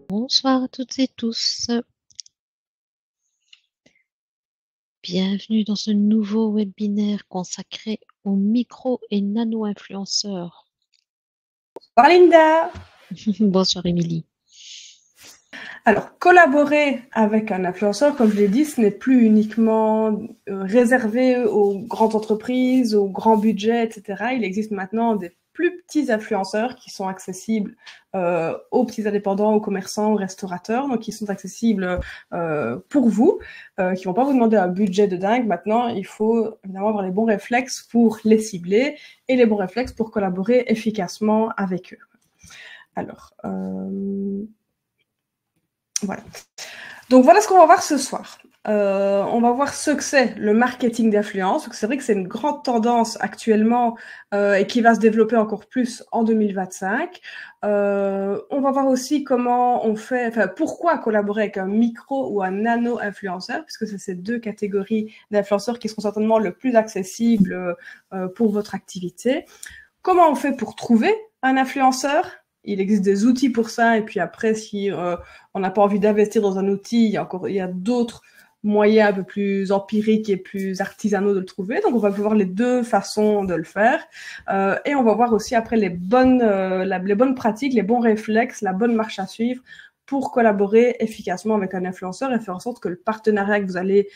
Bonsoir à toutes et tous. Bienvenue dans ce nouveau webinaire consacré aux micro et nano-influenceurs. Bonsoir Linda. Bonsoir Émilie. Alors, collaborer avec un influenceur, comme je l'ai dit, ce n'est plus uniquement réservé aux grandes entreprises, aux grands budgets, etc. Il existe maintenant des plus petits influenceurs qui sont accessibles aux petits indépendants, aux commerçants, aux restaurateurs, donc qui sont accessibles pour vous, qui vont pas vous demander un budget de dingue. Maintenant, il faut évidemment avoir les bons réflexes pour les cibler et les bons réflexes pour collaborer efficacement avec eux. Alors, voilà. Donc voilà ce qu'on va voir ce soir. On va voir ce que c'est le marketing d'influence. C'est vrai que c'est une grande tendance actuellement et qui va se développer encore plus en 2025. On va voir aussi comment on fait, enfin pourquoi collaborer avec un micro ou un nano influenceur, puisque c'est ces deux catégories d'influenceurs qui seront certainement le plus accessibles pour votre activité. Comment on fait pour trouver un influenceur? Il existe des outils pour ça, et puis après, si on n'a pas envie d'investir dans un outil, il y a d'autres moyens un peu plus empiriques et plus artisanaux de le trouver. Donc, on va voir les deux façons de le faire. Et on va voir aussi après les bonnes pratiques, les bons réflexes, la bonne marche à suivre pour collaborer efficacement avec un influenceur et faire en sorte que le partenariat que vous allez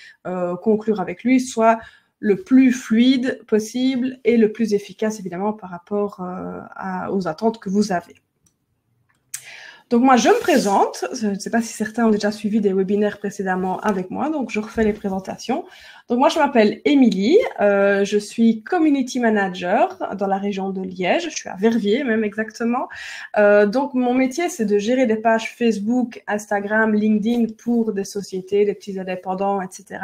conclure avec lui soit le plus fluide possible et le plus efficace, évidemment, par rapport aux attentes que vous avez. Donc moi, je me présente. Je ne sais pas si certains ont déjà suivi des webinaires précédemment avec moi, donc je refais les présentations. Donc moi, je m'appelle Émilie. Je suis Community Manager dans la région de Liège. Je suis à Verviers, même exactement. Donc mon métier, c'est de gérer des pages Facebook, Instagram, LinkedIn pour des sociétés, des petits indépendants, etc.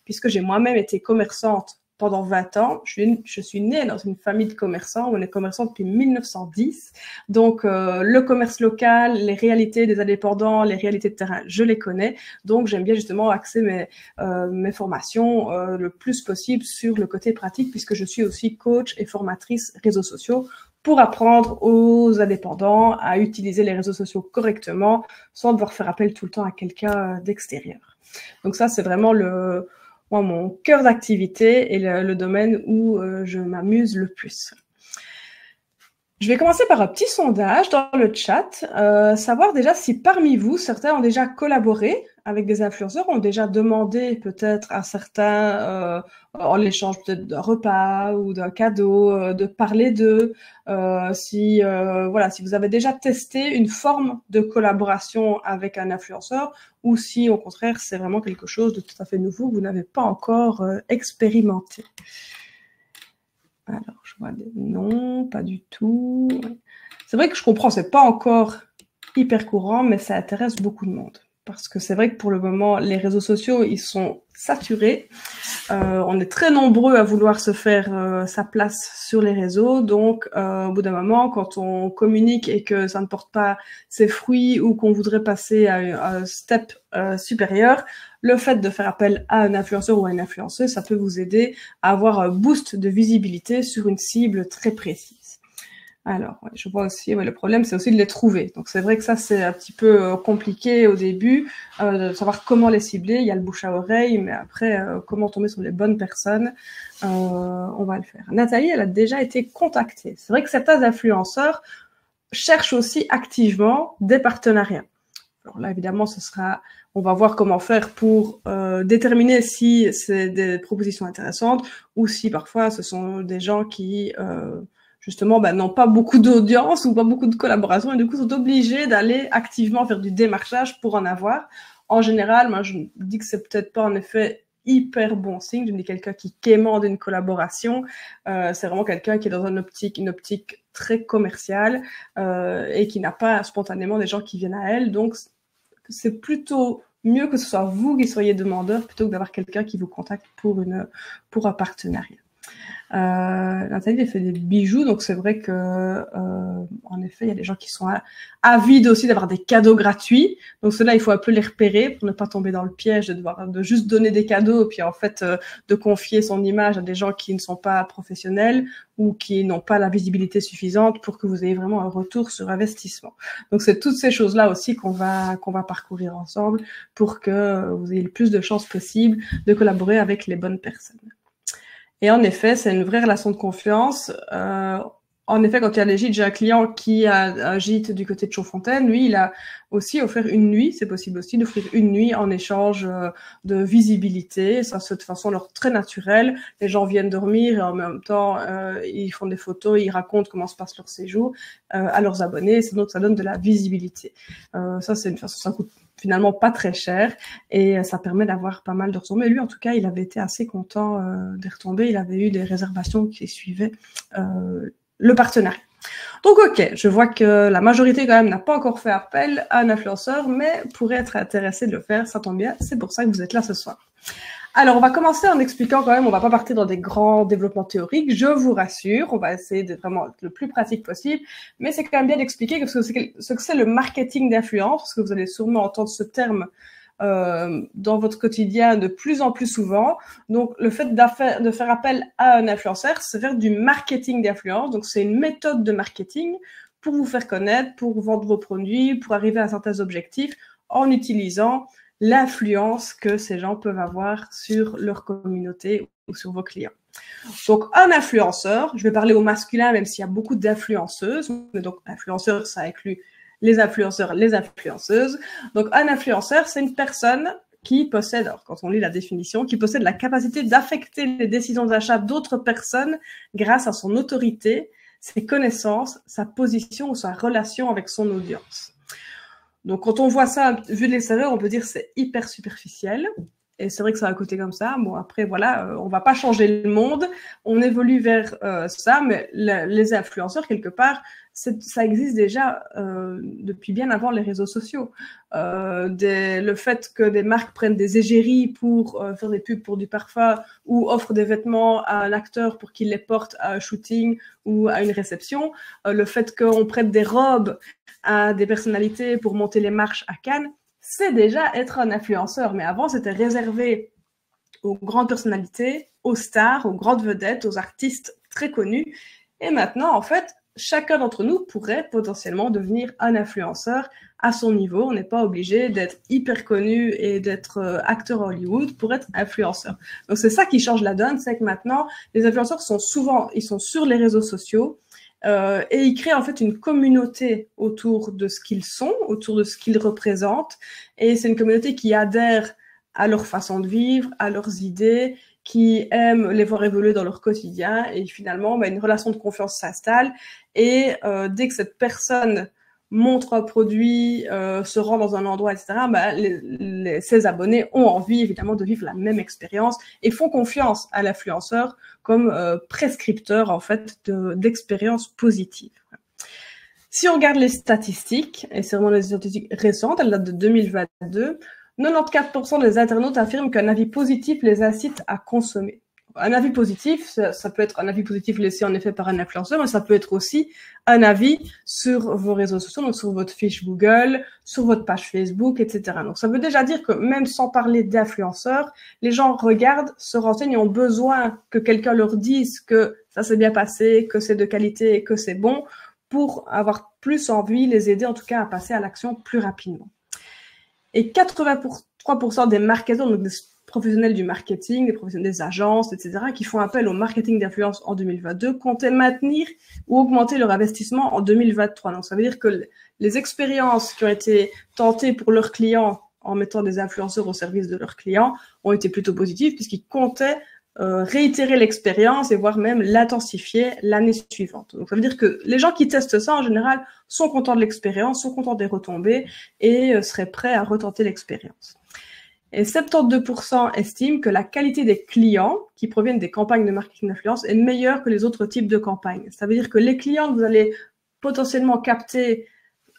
Puisque j'ai moi-même été commerçante pendant 20 ans. Je suis née dans une famille de commerçants. On est commerçants depuis 1910. Donc, le commerce local, les réalités des indépendants, les réalités de terrain, je les connais. Donc, j'aime bien justement axer mes formations le plus possible sur le côté pratique, puisque je suis aussi coach et formatrice réseaux sociaux pour apprendre aux indépendants à utiliser les réseaux sociaux correctement sans devoir faire appel tout le temps à quelqu'un d'extérieur. Donc ça, c'est vraiment mon cœur d'activité et le domaine où je m'amuse le plus. Je vais commencer par un petit sondage dans le chat, savoir déjà si parmi vous, certains ont déjà collaboré avec des influenceurs, ont déjà demandé peut-être à certains, en l'échange peut-être d'un repas ou d'un cadeau, de parler d'eux, si vous avez déjà testé une forme de collaboration avec un influenceur ou si au contraire c'est vraiment quelque chose de tout à fait nouveau que vous n'avez pas encore expérimenté. Alors, je vois des noms, pas du tout. C'est vrai que je comprends, c'est pas encore hyper courant, mais ça intéresse beaucoup de monde. Parce que c'est vrai que pour le moment, les réseaux sociaux, ils sont saturés. On est très nombreux à vouloir se faire sa place sur les réseaux. Donc, au bout d'un moment, quand on communique et que ça ne porte pas ses fruits ou qu'on voudrait passer à un step supérieur, le fait de faire appel à un influenceur ou à une influenceuse, ça peut vous aider à avoir un boost de visibilité sur une cible très précise. Alors, ouais, je vois aussi, le problème, c'est aussi de les trouver. Donc, c'est vrai que ça, c'est un petit peu compliqué au début, de savoir comment les cibler. Il y a le bouche à oreille, mais après, comment tomber sur les bonnes personnes, on va le faire. Nathalie, elle a déjà été contactée. C'est vrai que certains influenceurs cherchent aussi activement des partenariats. Alors là, évidemment, on va voir comment faire pour déterminer si c'est des propositions intéressantes ou si parfois ce sont des gens qui justement n'ont pas beaucoup d'audience ou pas beaucoup de collaboration et du coup sont obligés d'aller activement faire du démarchage pour en avoir. En général, moi je dis que c'est peut-être pas en effet hyper bon signe. Je me dis quelqu'un qui quémande une collaboration, c'est vraiment quelqu'un qui est dans une optique très commerciale et qui n'a pas spontanément des gens qui viennent à elle. Donc c'est plutôt mieux que ce soit vous qui soyez demandeur plutôt que d'avoir quelqu'un qui vous contacte pour un partenariat. Nathalie, elle fait des bijoux, donc c'est vrai que, en effet, il y a des gens qui sont avides aussi d'avoir des cadeaux gratuits. Donc ceux-là, il faut un peu les repérer pour ne pas tomber dans le piège de juste donner des cadeaux, puis en fait de confier son image à des gens qui ne sont pas professionnels ou qui n'ont pas la visibilité suffisante pour que vous ayez vraiment un retour sur investissement. Donc c'est toutes ces choses-là aussi qu'on va parcourir ensemble pour que vous ayez le plus de chances possible de collaborer avec les bonnes personnes. Et en effet, c'est une vraie relation de confiance. En effet, quand il y a des gîtes, j'ai un client qui a un gîte du côté de Chaudfontaine. Lui, il a aussi offert une nuit. C'est possible aussi d'offrir une nuit en échange de visibilité. Ça, c'est de façon alors très naturelle. Les gens viennent dormir et en même temps, ils font des photos, ils racontent comment se passe leur séjour à leurs abonnés. Donc, ça donne de la visibilité. Ça, c'est une façon, ça coûte finalement pas très cher et ça permet d'avoir pas mal de retombées. Lui, en tout cas, il avait été assez content des retombées. Il avait eu des réservations qui suivaient le partenariat. Donc, ok, je vois que la majorité quand même n'a pas encore fait appel à un influenceur, mais pourrait être intéressé de le faire, ça tombe bien, c'est pour ça que vous êtes là ce soir. Alors, on va commencer en expliquant quand même, on va pas partir dans des grands développements théoriques, je vous rassure, on va essayer d'être vraiment le plus pratique possible, mais c'est quand même bien d'expliquer ce que c'est le marketing d'influence, parce que vous allez sûrement entendre ce terme dans votre quotidien de plus en plus souvent. Donc, le fait de faire appel à un influenceur, c'est faire du marketing d'influence, donc c'est une méthode de marketing pour vous faire connaître, pour vendre vos produits, pour arriver à certains objectifs en utilisant l'influence que ces gens peuvent avoir sur leur communauté ou sur vos clients. Donc, un influenceur, je vais parler au masculin, même s'il y a beaucoup d'influenceuses, mais donc influenceur, ça inclut les influenceurs, les influenceuses. Donc, un influenceur, c'est une personne qui possède, alors quand on lit la définition, qui possède la capacité d'affecter les décisions d'achat d'autres personnes grâce à son autorité, ses connaissances, sa position ou sa relation avec son audience. Donc, quand on voit ça, vu de l'extérieur, on peut dire que c'est hyper superficiel. Et c'est vrai que ça a un côté comme ça. Bon, après, voilà, on va pas changer le monde. On évolue vers ça, mais les influenceurs, quelque part, ça existe déjà depuis bien avant les réseaux sociaux. Le fait que des marques prennent des égéries pour faire des pubs pour du parfum ou offrent des vêtements à un acteur pour qu'il les porte à un shooting ou à une réception, le fait qu'on prête des robes à des personnalités pour monter les marches à Cannes, c'est déjà être un influenceur. Mais avant, c'était réservé aux grandes personnalités, aux stars, aux grandes vedettes, aux artistes très connus. Et maintenant, en fait, chacun d'entre nous pourrait potentiellement devenir un influenceur à son niveau. On n'est pas obligé d'être hyper connu et d'être acteur Hollywood pour être influenceur. Donc, c'est ça qui change la donne, c'est que maintenant, les influenceurs sont sur les réseaux sociaux, et ils créent en fait une communauté autour de ce qu'ils sont, autour de ce qu'ils représentent. Et c'est une communauté qui adhère à leur façon de vivre, à leurs idées, qui aiment les voir évoluer dans leur quotidien. Et finalement, une relation de confiance s'installe. Et dès que cette personne montre un produit, se rend dans un endroit, etc., ses abonnés ont envie, évidemment, de vivre la même expérience et font confiance à l'influenceur comme prescripteur, en fait, d'expériences positives. Si on regarde les statistiques, et c'est vraiment des statistiques récentes, elles datent de 2022, 94% des internautes affirment qu'un avis positif les incite à consommer. Un avis positif, ça peut être un avis positif laissé en effet par un influenceur, mais ça peut être aussi un avis sur vos réseaux sociaux, donc sur votre fiche Google, sur votre page Facebook, etc. Donc ça veut déjà dire que même sans parler d'influenceurs, les gens regardent, se renseignent et ont besoin que quelqu'un leur dise que ça s'est bien passé, que c'est de qualité et que c'est bon, pour avoir plus envie, les aider en tout cas à passer à l'action plus rapidement. Et 83% des marketeurs, donc des professionnels du marketing, des professionnels des agences, etc., qui font appel au marketing d'influence en 2022, comptaient maintenir ou augmenter leur investissement en 2023. Donc, ça veut dire que les expériences qui ont été tentées pour leurs clients en mettant des influenceurs au service de leurs clients ont été plutôt positives puisqu'ils comptaient réitérer l'expérience et voire même l'intensifier l'année suivante. Donc, ça veut dire que les gens qui testent ça, en général, sont contents de l'expérience, sont contents des retombées et seraient prêts à retenter l'expérience. Et 72% estiment que la qualité des clients qui proviennent des campagnes de marketing d'influence est meilleure que les autres types de campagnes. Ça veut dire que les clients que vous allez potentiellement capter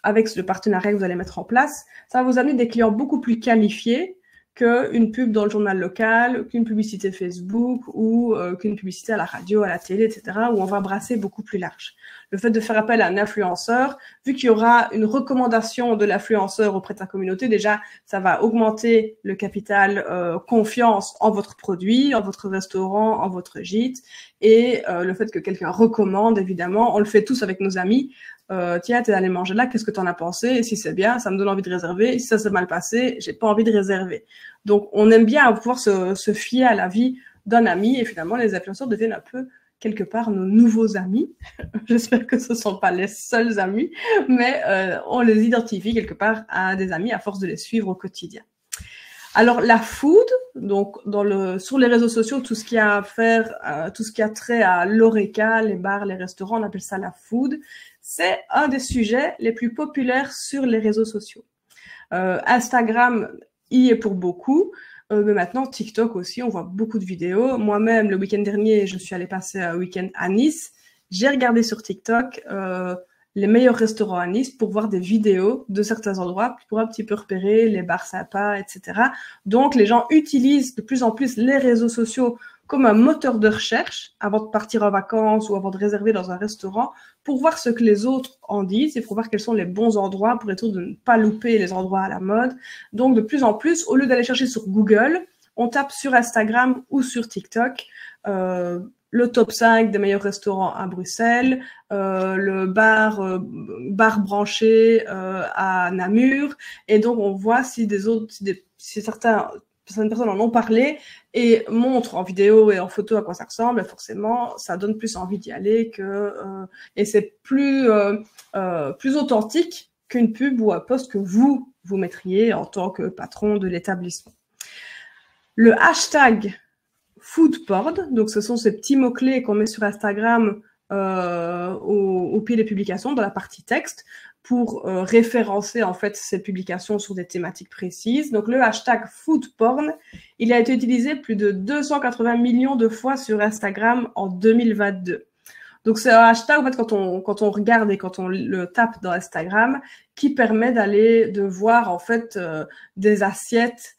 avec le partenariat que vous allez mettre en place, ça va vous amener des clients beaucoup plus qualifiés qu'une pub dans le journal local, qu'une publicité Facebook ou qu'une publicité à la radio, à la télé, etc., où on va brasser beaucoup plus large. Le fait de faire appel à un influenceur, vu qu'il y aura une recommandation de l'influenceur auprès de sa communauté, déjà, ça va augmenter le capital confiance en votre produit, en votre restaurant, en votre gîte, et le fait que quelqu'un recommande, évidemment, on le fait tous avec nos amis. Tiens, t'es allé manger là, qu'est-ce que t'en as pensé? Et si c'est bien, ça me donne envie de réserver. Et si ça s'est mal passé, j'ai pas envie de réserver. Donc, on aime bien pouvoir se fier à l'avis d'un ami. Et finalement, les influenceurs deviennent un peu, quelque part, nos nouveaux amis. J'espère que ce ne sont pas les seuls amis, mais on les identifie quelque part à des amis à force de les suivre au quotidien. Alors, la food, donc sur les réseaux sociaux, tout ce qui a à faire, tout ce qui a trait à l'horeca, les bars, les restaurants, on appelle ça la food. C'est un des sujets les plus populaires sur les réseaux sociaux. Instagram y est pour beaucoup, mais maintenant TikTok aussi, on voit beaucoup de vidéos. Moi-même, le week-end dernier, je suis allée passer un week-end à Nice. J'ai regardé sur TikTok les meilleurs restaurants à Nice pour voir des vidéos de certains endroits, pour un petit peu repérer les bars sympas, etc. Donc, les gens utilisent de plus en plus les réseaux sociaux comme un moteur de recherche avant de partir en vacances ou avant de réserver dans un restaurant pour voir ce que les autres en disent et pour voir quels sont les bons endroits pour être sûr de ne pas louper les endroits à la mode. Donc, de plus en plus, au lieu d'aller chercher sur Google, on tape sur Instagram ou sur TikTok le top 5 des meilleurs restaurants à Bruxelles, le bar branché à Namur. Et donc, on voit si certaines personnes en ont parlé et montrent en vidéo et en photo à quoi ça ressemble, et forcément, ça donne plus envie d'y aller et c'est plus authentique qu'une pub ou un post que vous mettriez en tant que patron de l'établissement. Le hashtag foodporn, donc ce sont ces petits mots-clés qu'on met sur Instagram au pied des publications, dans la partie texte, pour référencer en fait ces publications sur des thématiques précises. Donc le hashtag foodporn, il a été utilisé plus de 280 millions de fois sur Instagram en 2022. Donc c'est un hashtag en fait quand on regarde et quand on le tape dans Instagram qui permet de voir en fait des assiettes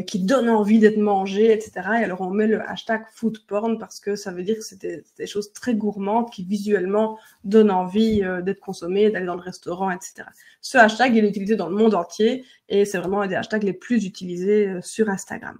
qui donnent envie d'être mangées, etc. Et alors on met le hashtag foodporn parce que ça veut dire que c'est des choses très gourmandes qui visuellement donnent envie d'être consommées, d'aller dans le restaurant, etc. Ce hashtag il est utilisé dans le monde entier et c'est vraiment un des hashtags les plus utilisés sur Instagram.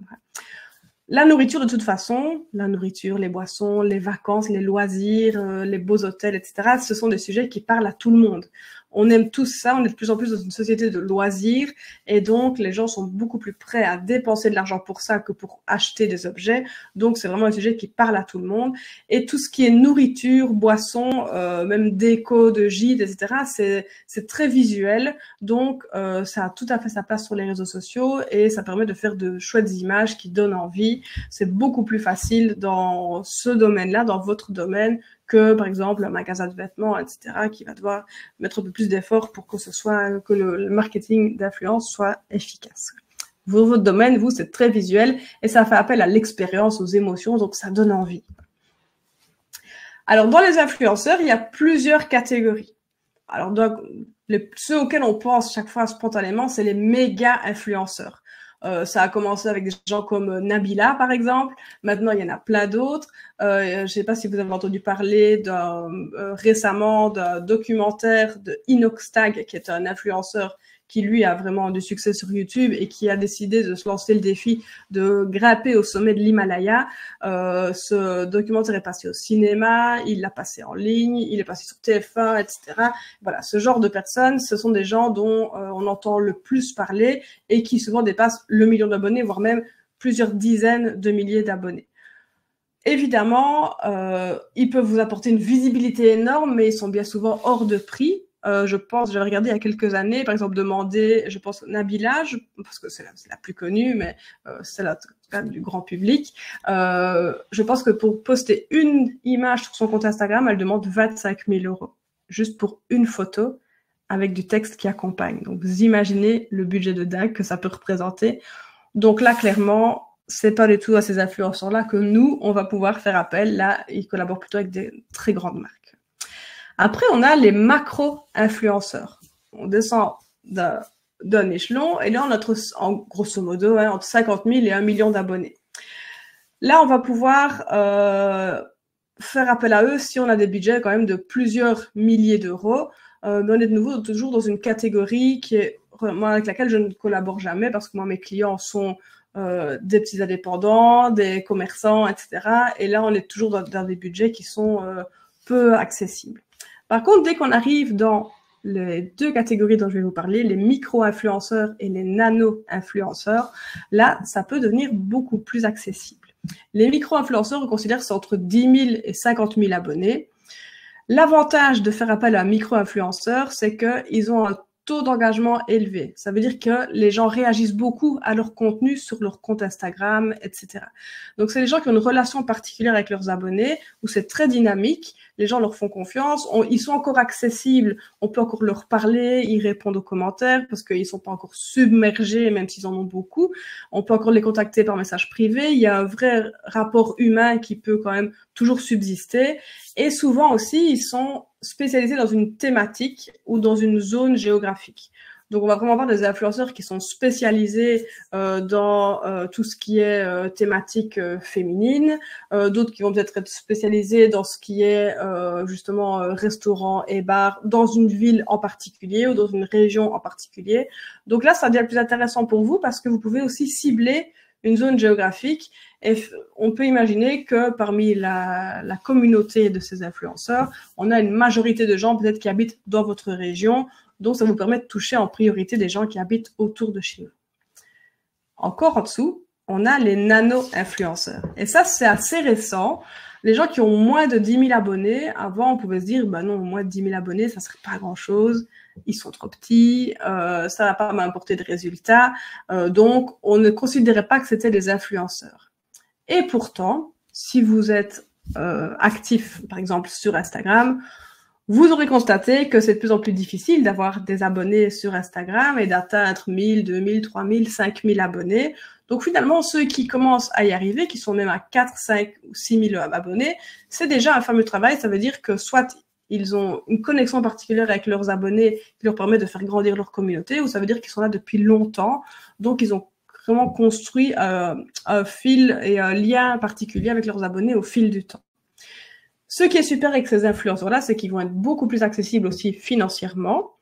La nourriture, de toute façon, la nourriture, les boissons, les vacances, les loisirs, les beaux hôtels, etc., ce sont des sujets qui parlent à tout le monde. On aime tous ça, on est de plus en plus dans une société de loisirs et donc les gens sont beaucoup plus prêts à dépenser de l'argent pour ça que pour acheter des objets. Donc c'est vraiment un sujet qui parle à tout le monde. Et tout ce qui est nourriture, boissons, même déco de gîtes, etc., c'est très visuel. Donc ça a tout à fait sa place sur les réseaux sociaux et ça permet de faire de chouettes images qui donnent envie. C'est beaucoup plus facile dans ce domaine-là, dans votre domaine, que par exemple un magasin de vêtements, etc., qui va devoir mettre un peu plus d'efforts pour que le marketing d'influence soit efficace. Votre domaine, vous, c'est très visuel et ça fait appel à l'expérience, aux émotions, donc ça donne envie. Alors, dans les influenceurs, il y a plusieurs catégories. Alors, donc, ceux auxquels on pense chaque fois spontanément, c'est les méga influenceurs. Ça a commencé avec des gens comme Nabila, par exemple. Maintenant, il y en a plein d'autres. Je ne sais pas si vous avez entendu parler récemment d'un documentaire de Inoxtag, qui est un influenceur qui, lui, a vraiment du succès sur YouTube et qui a décidé de se lancer le défi de grimper au sommet de l'Himalaya. Ce documentaire est passé au cinéma, il l'a passé en ligne, il est passé sur TF1, etc. Voilà, ce genre de personnes, ce sont des gens dont on entend le plus parler et qui souvent dépassent le million d'abonnés, voire même plusieurs dizaines de milliers d'abonnés. Évidemment, ils peuvent vous apporter une visibilité énorme, mais ils sont bien souvent hors de prix. J'avais regardé il y a quelques années, par exemple, je pense Nabila, parce que c'est la plus connue, mais c'est la du grand public. Je pense que pour poster une image sur son compte Instagram, elle demande 25 000 €, juste pour une photo avec du texte qui accompagne. Donc, vous imaginez le budget de dingue que ça peut représenter. Donc là, clairement, c'est pas du tout à ces influenceurs-là que nous, on va pouvoir faire appel. Là, ils collaborent plutôt avec des très grandes marques. Après, on a les macro-influenceurs. On descend d'un échelon. Et là, en grosso modo, hein, entre 50 000 et 1 million d'abonnés. Là, on va pouvoir faire appel à eux si on a des budgets quand même de plusieurs milliers d'euros. Mais on est de nouveau toujours dans une catégorie qui est, moi, avec laquelle je ne collabore jamais parce que moi, mes clients sont des petits indépendants, des commerçants, etc. Et là, on est toujours dans des budgets qui sont peu accessibles. Par contre, dès qu'on arrive dans les deux catégories dont je vais vous parler, les micro-influenceurs et les nano-influenceurs, là, ça peut devenir beaucoup plus accessible. Les micro-influenceurs, on considère que c'est entre 10 000 et 50 000 abonnés. L'avantage de faire appel à un micro-influenceur, c'est qu'ils ont un taux d'engagement élevé. Ça veut dire que les gens réagissent beaucoup à leur contenu sur leur compte Instagram, etc. Donc, c'est les gens qui ont une relation particulière avec leurs abonnés, où c'est très dynamique, les gens leur font confiance, ils sont encore accessibles, on peut encore leur parler, ils répondent aux commentaires parce qu'ils sont pas encore submergés, même s'ils en ont beaucoup. On peut encore les contacter par message privé. Il y a un vrai rapport humain qui peut quand même toujours subsister. Et souvent aussi, ils sont spécialisés dans une thématique ou dans une zone géographique. Donc, on va vraiment avoir des influenceurs qui sont spécialisés dans tout ce qui est thématique féminine, d'autres qui vont peut-être être spécialisés dans ce qui est justement restaurant et bar dans une ville en particulier ou dans une région en particulier. Donc là, ça devient plus intéressant pour vous parce que vous pouvez aussi cibler une zone géographique. Et on peut imaginer que parmi la communauté de ces influenceurs, on a une majorité de gens peut-être qui habitent dans votre région. Donc, ça vous permet de toucher en priorité des gens qui habitent autour de chez vous. Encore en dessous, on a les nano-influenceurs. Et ça, c'est assez récent. Les gens qui ont moins de 10 000 abonnés, avant, on pouvait se dire, bah non, moins de 10 000 abonnés, ça serait pas grand-chose. Ils sont trop petits, ça va pas m'apporter de résultats. Donc, on ne considérait pas que c'était des influenceurs. Et pourtant, si vous êtes actif, par exemple, sur Instagram, vous aurez constaté que c'est de plus en plus difficile d'avoir des abonnés sur Instagram et d'atteindre 1000, 2000, 3000, 5000 abonnés. Donc finalement, ceux qui commencent à y arriver, qui sont même à 4, 5 ou 6000 abonnés, c'est déjà un fameux travail. Ça veut dire que soit ils ont une connexion particulière avec leurs abonnés qui leur permet de faire grandir leur communauté, ou ça veut dire qu'ils sont là depuis longtemps. Donc ils ont vraiment construit un fil et un lien particulier avec leurs abonnés au fil du temps. Ce qui est super avec ces influenceurs-là, c'est qu'ils vont être beaucoup plus accessibles aussi financièrement.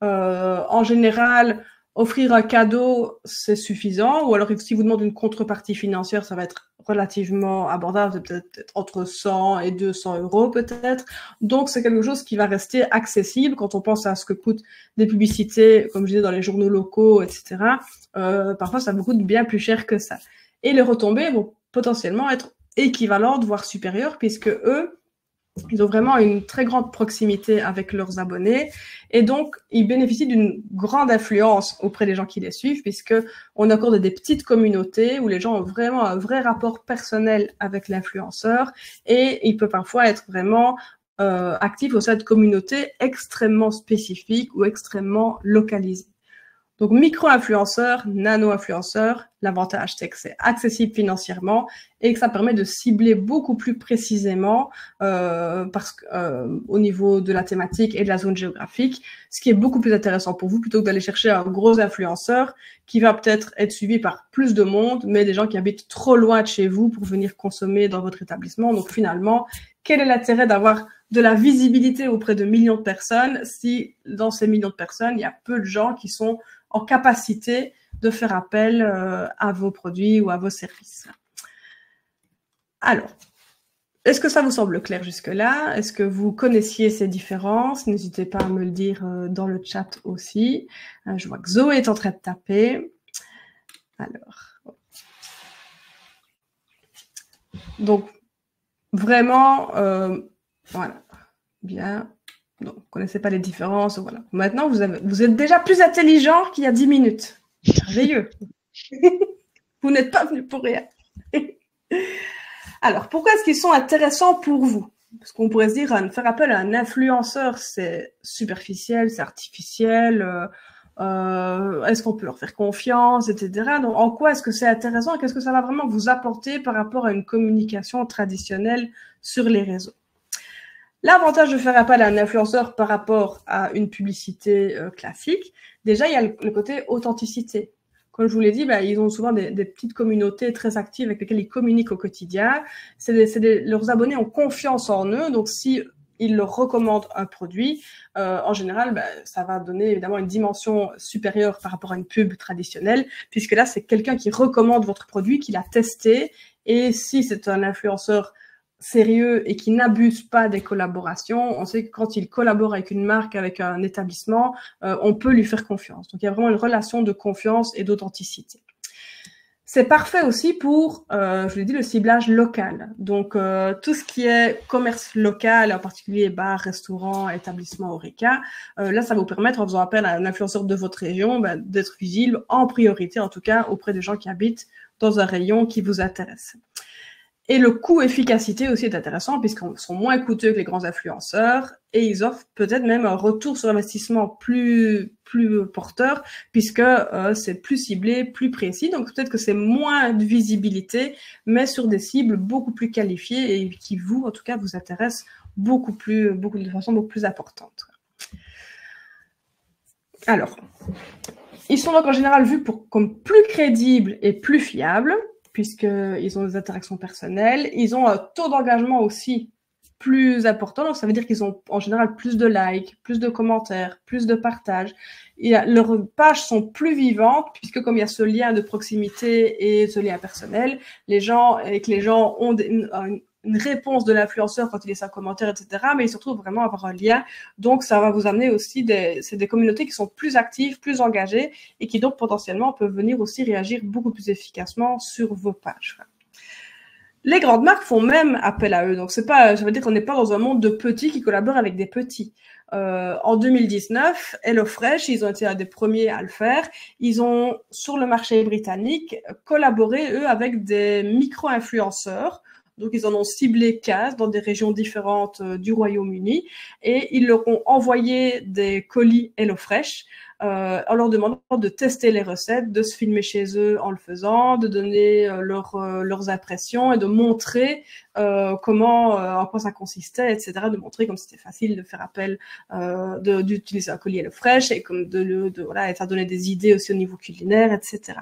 En général, offrir un cadeau, c'est suffisant. Ou alors, si vous demandez une contrepartie financière, ça va être relativement abordable, peut-être entre 100 et 200 euros peut-être. Donc, c'est quelque chose qui va rester accessible quand on pense à ce que coûtent des publicités, comme je disais, dans les journaux locaux, etc. Parfois, ça vous coûte bien plus cher que ça. Et les retombées vont potentiellement être équivalentes, voire supérieures, puisque eux, ils ont vraiment une très grande proximité avec leurs abonnés et donc ils bénéficient d'une grande influence auprès des gens qui les suivent puisque on accorde des petites communautés où les gens ont vraiment un vrai rapport personnel avec l'influenceur et il peut parfois être vraiment actif au sein de communautés extrêmement spécifiques ou extrêmement localisées. Donc, micro-influenceurs, nano-influenceurs, l'avantage, c'est que c'est accessible financièrement et que ça permet de cibler beaucoup plus précisément au niveau de la thématique et de la zone géographique, ce qui est beaucoup plus intéressant pour vous plutôt que d'aller chercher un gros influenceur qui va peut-être être suivi par plus de monde, mais des gens qui habitent trop loin de chez vous pour venir consommer dans votre établissement. Donc, finalement, quel est l'intérêt d'avoir de la visibilité auprès de millions de personnes si dans ces millions de personnes, il y a peu de gens qui sont en capacité de faire appel à vos produits ou à vos services. Alors, est-ce que ça vous semble clair jusque-là? Est-ce que vous connaissiez ces différences? N'hésitez pas à me le dire dans le chat aussi. Je vois que Zoé est en train de taper. Alors, donc, vraiment, voilà, bien. Donc, vous ne connaissez pas les différences, voilà. Maintenant, vous êtes déjà plus intelligent qu'il y a 10 minutes. Merveilleux. Vous n'êtes pas venu pour rien. Alors, pourquoi est-ce qu'ils sont intéressants pour vous? Parce qu'on pourrait se dire, faire appel à un influenceur, c'est superficiel, c'est artificiel, est-ce qu'on peut leur faire confiance, etc. Donc, en quoi est-ce que c'est intéressant et qu'est-ce que ça va vraiment vous apporter par rapport à une communication traditionnelle sur les réseaux? L'avantage de faire appel à un influenceur par rapport à une publicité classique, déjà, il y a le côté authenticité. Comme je vous l'ai dit, ils ont souvent des petites communautés très actives avec lesquelles ils communiquent au quotidien. Leurs abonnés ont confiance en eux, donc si ils leur recommandent un produit, en général, ça va donner évidemment une dimension supérieure par rapport à une pub traditionnelle, puisque là, c'est quelqu'un qui recommande votre produit, qui l'a testé, et si c'est un influenceur sérieux et qui n'abuse pas des collaborations, on sait que quand il collabore avec une marque, avec un établissement, on peut lui faire confiance. Donc, il y a vraiment une relation de confiance et d'authenticité. C'est parfait aussi pour, je l'ai dit, le ciblage local. Donc, tout ce qui est commerce local, en particulier bar, restaurant, établissement Horeca, là, ça va vous permettre, en faisant appel à un influenceur de votre région, d'être visible en priorité, en tout cas, auprès des gens qui habitent dans un rayon qui vous intéresse. Et le coût-efficacité aussi est intéressant puisqu'ils sont moins coûteux que les grands influenceurs et ils offrent peut-être même un retour sur investissement plus porteur puisque c'est plus ciblé, plus précis. Donc peut-être que c'est moins de visibilité, mais sur des cibles beaucoup plus qualifiées et qui vous, en tout cas, vous intéressent de façon beaucoup plus importante. Alors, ils sont donc en général vus comme plus crédibles et plus fiables, puisqu'ils ont des interactions personnelles. Ils ont un taux d'engagement aussi plus important, donc ça veut dire qu'ils ont en général plus de likes, plus de commentaires, plus de partages. Leurs pages sont plus vivantes, puisque comme il y a ce lien de proximité et ce lien personnel, les gens ont une réponse de l'influenceur quand il laisse un commentaire, etc. Mais ils se retrouvent vraiment à avoir un lien. Donc, ça va vous amener aussi c'est des communautés qui sont plus actives, plus engagées et qui donc potentiellement peuvent venir aussi réagir beaucoup plus efficacement sur vos pages. Les grandes marques font même appel à eux. Donc, ça veut dire qu'on n'est pas dans un monde de petits qui collaborent avec des petits. En 2019, HelloFresh, ils ont été un des premiers à le faire. Ils ont, sur le marché britannique, collaboré, eux, avec des micro-influenceurs. Donc, ils en ont ciblé 15 dans des régions différentes du Royaume-Uni et ils leur ont envoyé des colis HelloFresh en leur demandant de tester les recettes, de se filmer chez eux en le faisant, de donner leurs impressions et de montrer en quoi ça consistait, etc. De montrer comme c'était facile de faire appel, d'utiliser un colis HelloFresh et comme et ça donnait des idées aussi au niveau culinaire, etc.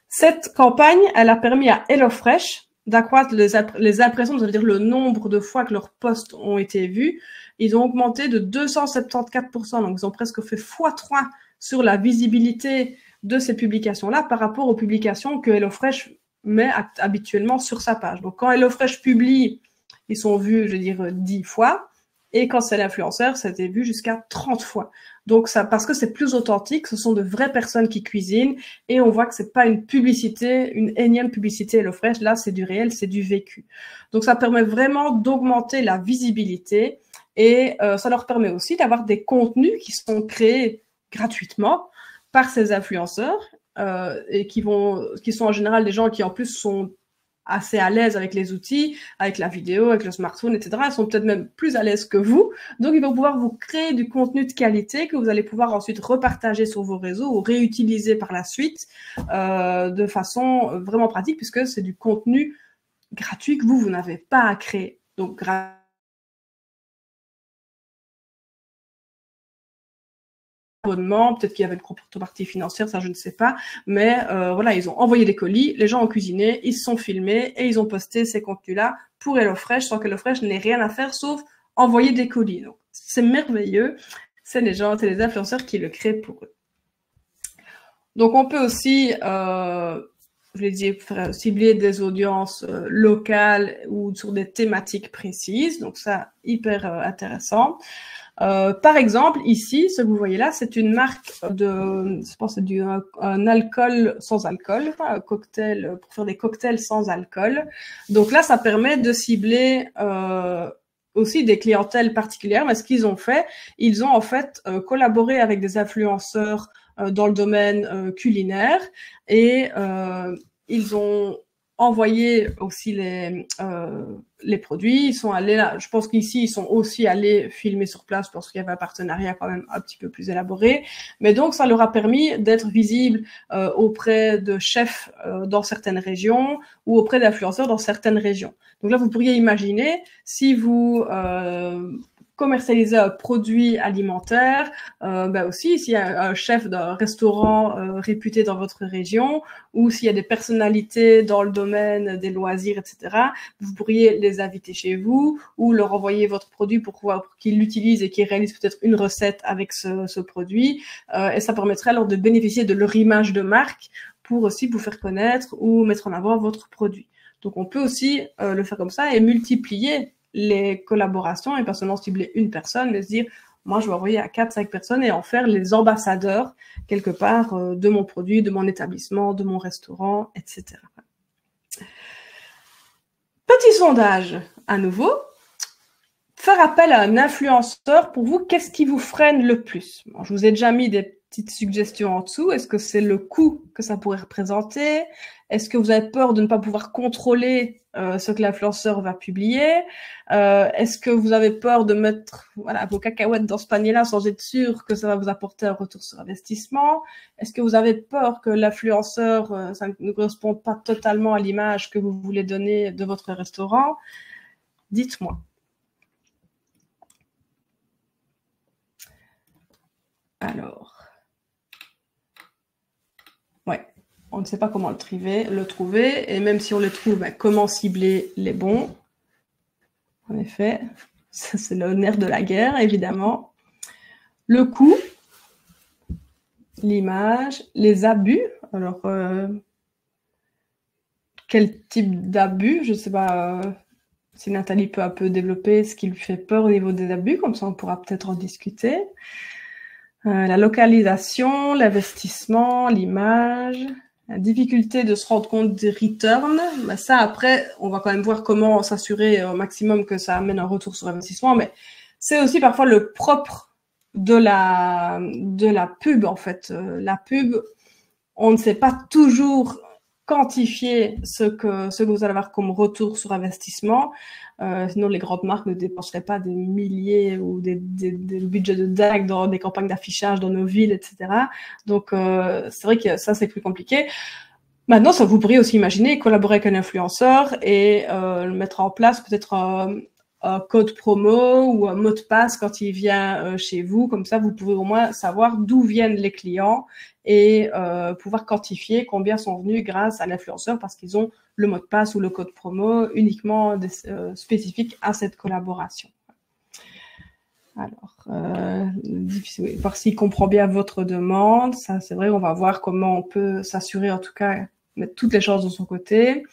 Cette campagne, elle a permis à HelloFresh d'accroître les impressions, ça veut dire le nombre de fois que leurs posts ont été vus. Ils ont augmenté de 274%, donc ils ont presque fait x3 sur la visibilité de ces publications-là par rapport aux publications que HelloFresh met habituellement sur sa page. Donc quand HelloFresh publie, ils sont vus, je veux dire, 10 fois, et quand c'est l'influenceur, ça a été vu jusqu'à 30 fois. Donc ça, parce que c'est plus authentique, ce sont de vraies personnes qui cuisinent et on voit que c'est pas une publicité, une énième publicité HelloFresh. Là, c'est du réel, c'est du vécu. Donc ça permet vraiment d'augmenter la visibilité et ça leur permet aussi d'avoir des contenus qui sont créés gratuitement par ces influenceurs et qui sont en général des gens qui en plus sont assez à l'aise avec les outils, avec la vidéo, avec le smartphone, etc. Ils sont peut-être même plus à l'aise que vous. Donc, ils vont pouvoir vous créer du contenu de qualité que vous allez pouvoir ensuite repartager sur vos réseaux ou réutiliser par la suite de façon vraiment pratique puisque c'est du contenu gratuit que vous n'avez pas à créer. Donc, abonnement, peut-être qu'il y avait une contrepartie financière, ça je ne sais pas, mais voilà, ils ont envoyé des colis, les gens ont cuisiné, ils se sont filmés et ils ont posté ces contenus-là pour HelloFresh sans qu'HelloFresh n'ait rien à faire sauf envoyer des colis. Donc c'est merveilleux, c'est les influenceurs qui le créent pour eux. Donc on peut aussi, je l'ai dit, cibler des audiences locales ou sur des thématiques précises, donc ça hyper intéressant. Par exemple, ici, ce que vous voyez là, c'est une marque je pense que c'est un alcool sans alcool, un cocktail, pour faire des cocktails sans alcool. Donc là, ça permet de cibler aussi des clientèles particulières. Mais ce qu'ils ont fait, ils ont en fait collaboré avec des influenceurs dans le domaine culinaire et ils ont envoyé aussi les produits. Ils sont allés là. Je pense qu'ici, ils sont aussi allés filmer sur place parce qu'il y avait un partenariat quand même un petit peu plus élaboré. Mais donc, ça leur a permis d'être visibles auprès de chefs dans certaines régions ou auprès d'influenceurs dans certaines régions. Donc là, vous pourriez imaginer si vous commercialiser un produit alimentaire, aussi s'il y a un chef d'un restaurant réputé dans votre région ou s'il y a des personnalités dans le domaine des loisirs, etc., vous pourriez les inviter chez vous ou leur envoyer votre produit pour qu'ils l'utilisent et qu'ils réalisent peut-être une recette avec ce produit. Et ça permettrait alors de bénéficier de leur image de marque pour aussi vous faire connaître ou mettre en avant votre produit. Donc, on peut aussi le faire comme ça et multiplier les collaborations et pas seulement cibler une personne, mais se dire, moi, je vais envoyer à 4-5 personnes et en faire les ambassadeurs, quelque part, de mon produit, de mon établissement, de mon restaurant, etc. Petit sondage, à nouveau. Faire appel à un influenceur, pour vous, qu'est-ce qui vous freine le plus? Bon, je vous ai déjà mis des petites suggestions en dessous. Est-ce que c'est le coût que ça pourrait représenter? Est-ce que vous avez peur de ne pas pouvoir contrôler ce que l'influenceur va publier? Est-ce que vous avez peur de mettre vos cacahuètes dans ce panier-là sans être sûr que ça va vous apporter un retour sur investissement? Est-ce que vous avez peur que l'influenceur, ça ne corresponde pas totalement à l'image que vous voulez donner de votre restaurant? Dites-moi. Alors, ouais, on ne sait pas comment le trouver, et même si on le trouve, comment cibler les bons? En effet, ça c'est le nerf de la guerre, évidemment. Le coût, l'image, les abus. Alors, quel type d'abus? Je ne sais pas si Nathalie peut un peu développer ce qui lui fait peur au niveau des abus, comme ça on pourra peut-être en discuter. La localisation, l'investissement, l'image, la difficulté de se rendre compte des returns. Ça, après, on va quand même voir comment s'assurer au maximum que ça amène un retour sur investissement. Mais c'est aussi parfois le propre de la pub, en fait. La pub, on ne sait pas toujours quantifier ce que vous allez avoir comme retour sur investissement. Sinon, les grandes marques ne dépenseraient pas des milliers ou des budgets de dingue dans des campagnes d'affichage dans nos villes, etc. Donc, c'est vrai que ça, c'est plus compliqué. Maintenant, ça, vous pourriez aussi imaginer collaborer avec un influenceur et le mettre en place peut-être un code promo ou un mot de passe quand il vient chez vous. Comme ça, vous pouvez au moins savoir d'où viennent les clients et pouvoir quantifier combien sont venus grâce à l'influenceur parce qu'ils ont le mot de passe ou le code promo uniquement spécifique à cette collaboration. Alors, difficile, voir s'il comprend bien votre demande. Ça, c'est vrai, on va voir comment on peut s'assurer, en tout cas, mettre toutes les chances de son côté.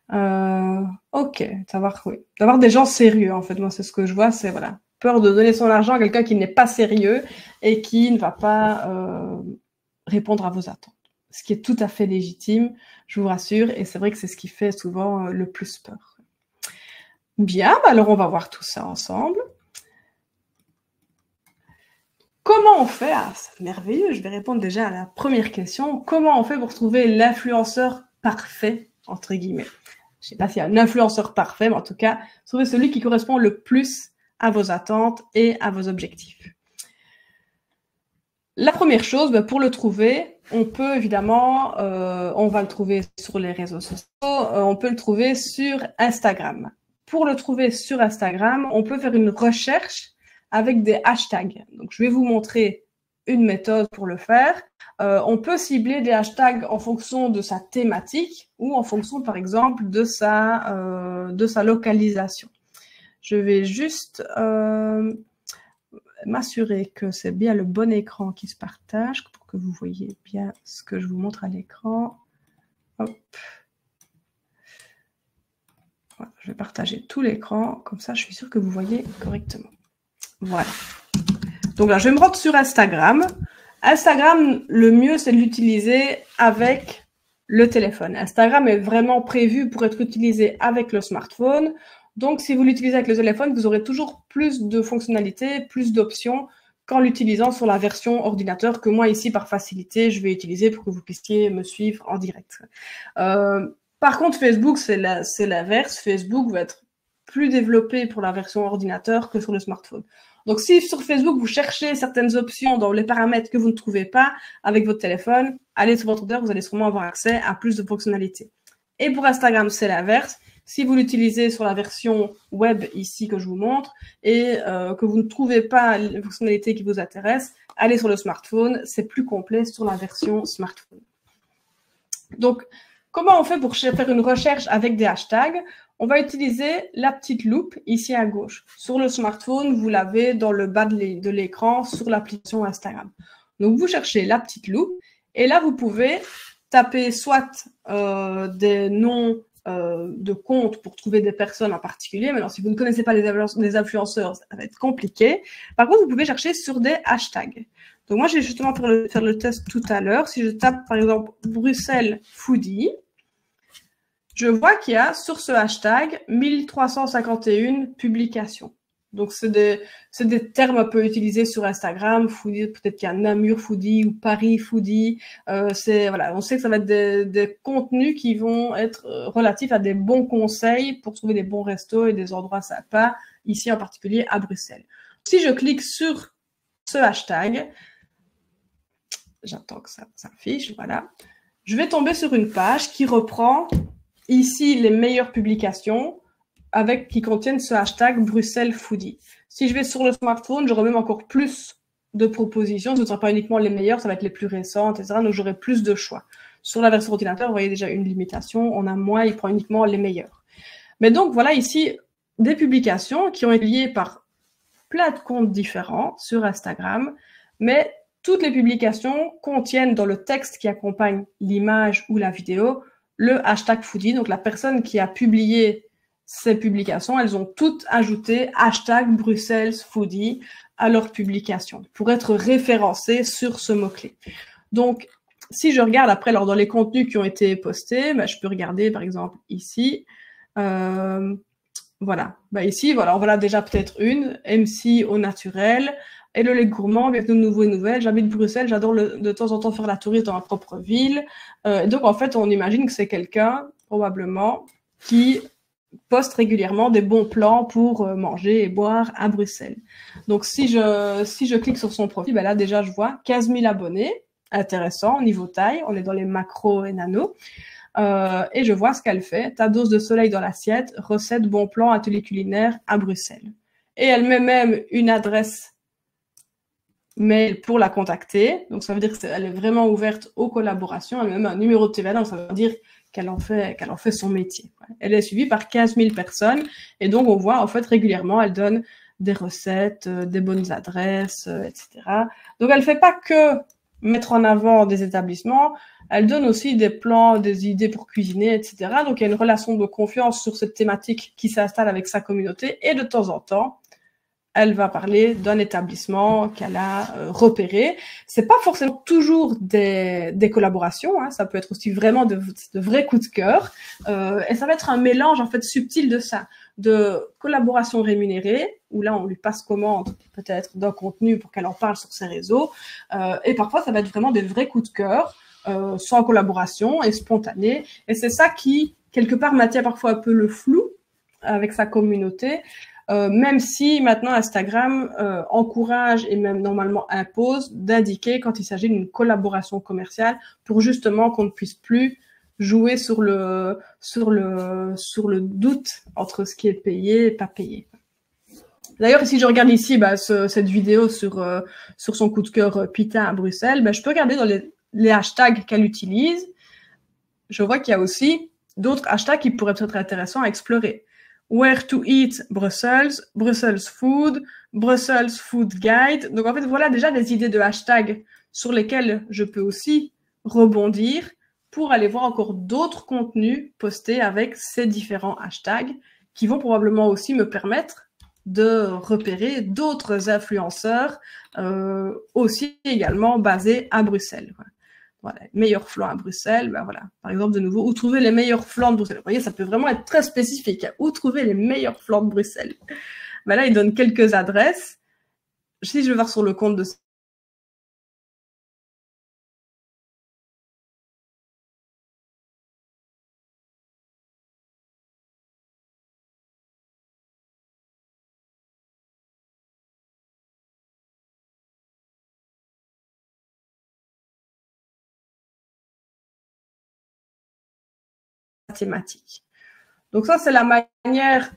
Ok, d'avoir des gens sérieux, en fait. Moi, c'est ce que je vois, c'est voilà, peur de donner son argent à quelqu'un qui n'est pas sérieux et qui ne va pas répondre à vos attentes. Ce qui est tout à fait légitime, je vous rassure, et c'est vrai que c'est ce qui fait souvent le plus peur. Bien, alors on va voir tout ça ensemble. Comment on fait? Ah, c'est merveilleux, je vais répondre déjà à la première question. Comment on fait pour trouver l'influenceur parfait, entre guillemets? Je ne sais pas s'il y a un influenceur parfait, mais en tout cas, trouver celui qui correspond le plus à vos attentes et à vos objectifs. La première chose, pour le trouver, on peut évidemment, on va le trouver sur les réseaux sociaux, on peut le trouver sur Instagram. Pour le trouver sur Instagram, on peut faire une recherche avec des hashtags. Donc, je vais vous montrer une méthode pour le faire. On peut cibler des hashtags en fonction de sa thématique ou en fonction, par exemple, de sa localisation. Je vais juste m'assurer que c'est bien le bon écran qui se partage pour que vous voyez bien ce que je vous montre à l'écran. Hop. Voilà, je vais partager tout l'écran, comme ça je suis sûre que vous voyez correctement. Voilà. Donc là, je vais me rendre sur Instagram. Instagram, le mieux, c'est de l'utiliser avec le téléphone. Instagram est vraiment prévu pour être utilisé avec le smartphone. Donc, si vous l'utilisez avec le téléphone, vous aurez toujours plus de fonctionnalités, plus d'options qu'en l'utilisant sur la version ordinateur que moi, ici, par facilité, je vais utiliser pour que vous puissiez me suivre en direct. Par contre, Facebook, c'est l'inverse. Facebook va être plus développé pour la version ordinateur que sur le smartphone. Donc, si sur Facebook, vous cherchez certaines options dans les paramètres que vous ne trouvez pas avec votre téléphone, allez sur votre ordinateur, vous allez sûrement avoir accès à plus de fonctionnalités. Et pour Instagram, c'est l'inverse. Si vous l'utilisez sur la version web ici que je vous montre et que vous ne trouvez pas les fonctionnalités qui vous intéressent, allez sur le smartphone. C'est plus complet sur la version smartphone. Donc, comment on fait pour faire une recherche avec des hashtags? On va utiliser la petite loupe ici à gauche. Sur le smartphone, vous l'avez dans le bas de l'écran sur l'application Instagram. Donc, vous cherchez la petite loupe et là, vous pouvez taper soit des noms de comptes pour trouver des personnes en particulier. Maintenant, si vous ne connaissez pas les influenceurs, ça va être compliqué. Par contre, vous pouvez chercher sur des hashtags. Donc moi, j'ai justement faire le test tout à l'heure. Si je tape, par exemple, Bruxelles Foodie, je vois qu'il y a sur ce hashtag 1351 publications. Donc, c'est des termes un peu utilisés sur Instagram. Foodie, peut-être qu'il y a Namur Foodie ou Paris Foodie. Voilà, on sait que ça va être des contenus qui vont être relatifs à des bons conseils pour trouver des bons restos et des endroits sympas, ici en particulier à Bruxelles. Si je clique sur ce hashtag, j'attends que ça s'affiche, voilà. Je vais tomber sur une page qui reprend ici les meilleures publications qui contiennent ce hashtag Bruxelles Foodie. Si je vais sur le smartphone, j'aurai même encore plus de propositions. Ce ne sera pas uniquement les meilleures, ça va être les plus récentes, etc. Donc j'aurai plus de choix. Sur la version ordinateur, vous voyez déjà une limitation. On a moins, il prend uniquement les meilleurs. Mais donc voilà ici des publications qui ont été liées par plein de comptes différents sur Instagram, mais toutes les publications contiennent dans le texte qui accompagne l'image ou la vidéo le hashtag Foodie. Donc la personne qui a publié ces publications, elles ont toutes ajouté hashtag Bruxelles Foodie à leur publication pour être référencées sur ce mot-clé. Donc, si je regarde après dans les contenus qui ont été postés, je peux regarder par exemple ici. Voilà. Ici, voilà, on voilà déjà peut-être une. MC au naturel. Et le lait gourmand, bientôt de nouveaux et nouvelles. J'habite Bruxelles, j'adore de temps en temps faire la touriste dans ma propre ville. Donc, en fait, on imagine que c'est quelqu'un, probablement, qui poste régulièrement des bons plans pour manger et boire à Bruxelles. Donc, si je clique sur son profil, là, déjà, je vois 15 000 abonnés. Intéressant, niveau taille. On est dans les macros et nano. Et je vois ce qu'elle fait. Ta dose de soleil dans l'assiette, recette, bon plan, atelier culinaire à Bruxelles. Et elle met même une adresse mail pour la contacter. Donc, ça veut dire qu'elle est vraiment ouverte aux collaborations. Elle met même un numéro de TVA, donc ça veut dire qu'elle en fait son métier. Elle est suivie par 15 000 personnes. Et donc, on voit, en fait, régulièrement, elle donne des recettes, des bonnes adresses, etc. Donc, elle fait pas que mettre en avant des établissements, elle donne aussi des plans, des idées pour cuisiner, etc. Donc, il y a une relation de confiance sur cette thématique qui s'installe avec sa communauté. Et de temps en temps, elle va parler d'un établissement qu'elle a repéré. C'est pas forcément toujours des collaborations, hein, ça peut être aussi vraiment de vrais coups de cœur. Et ça va être un mélange en fait subtil de ça, de collaboration rémunérée, où là on lui passe commande peut-être d'un contenu pour qu'elle en parle sur ses réseaux. Et parfois ça va être vraiment des vrais coups de cœur, sans collaboration et spontané. Et c'est ça qui, quelque part, maintient parfois un peu le flou avec sa communauté. Même si maintenant Instagram encourage et même normalement impose d'indiquer quand il s'agit d'une collaboration commerciale pour justement qu'on ne puisse plus jouer sur le doute entre ce qui est payé et pas payé. D'ailleurs, si je regarde ici cette vidéo sur son coup de cœur Pita à Bruxelles, je peux regarder dans les hashtags qu'elle utilise. Je vois qu'il y a aussi d'autres hashtags qui pourraient être intéressants à explorer. Where to eat Brussels, Brussels food, Brussels food guide. Donc en fait, voilà déjà des idées de hashtags sur lesquels je peux aussi rebondir pour aller voir encore d'autres contenus postés avec ces différents hashtags qui vont probablement aussi me permettre de repérer d'autres influenceurs aussi également basés à Bruxelles. Voilà, meilleurs flancs à Bruxelles, voilà. Par exemple, de nouveau, où trouver les meilleurs flancs de Bruxelles. Vous voyez, ça peut vraiment être très spécifique. Où trouver les meilleurs flancs de Bruxelles. Là, il donne quelques adresses. Si je vais voir sur le compte de thématique. Donc ça, c'est la manière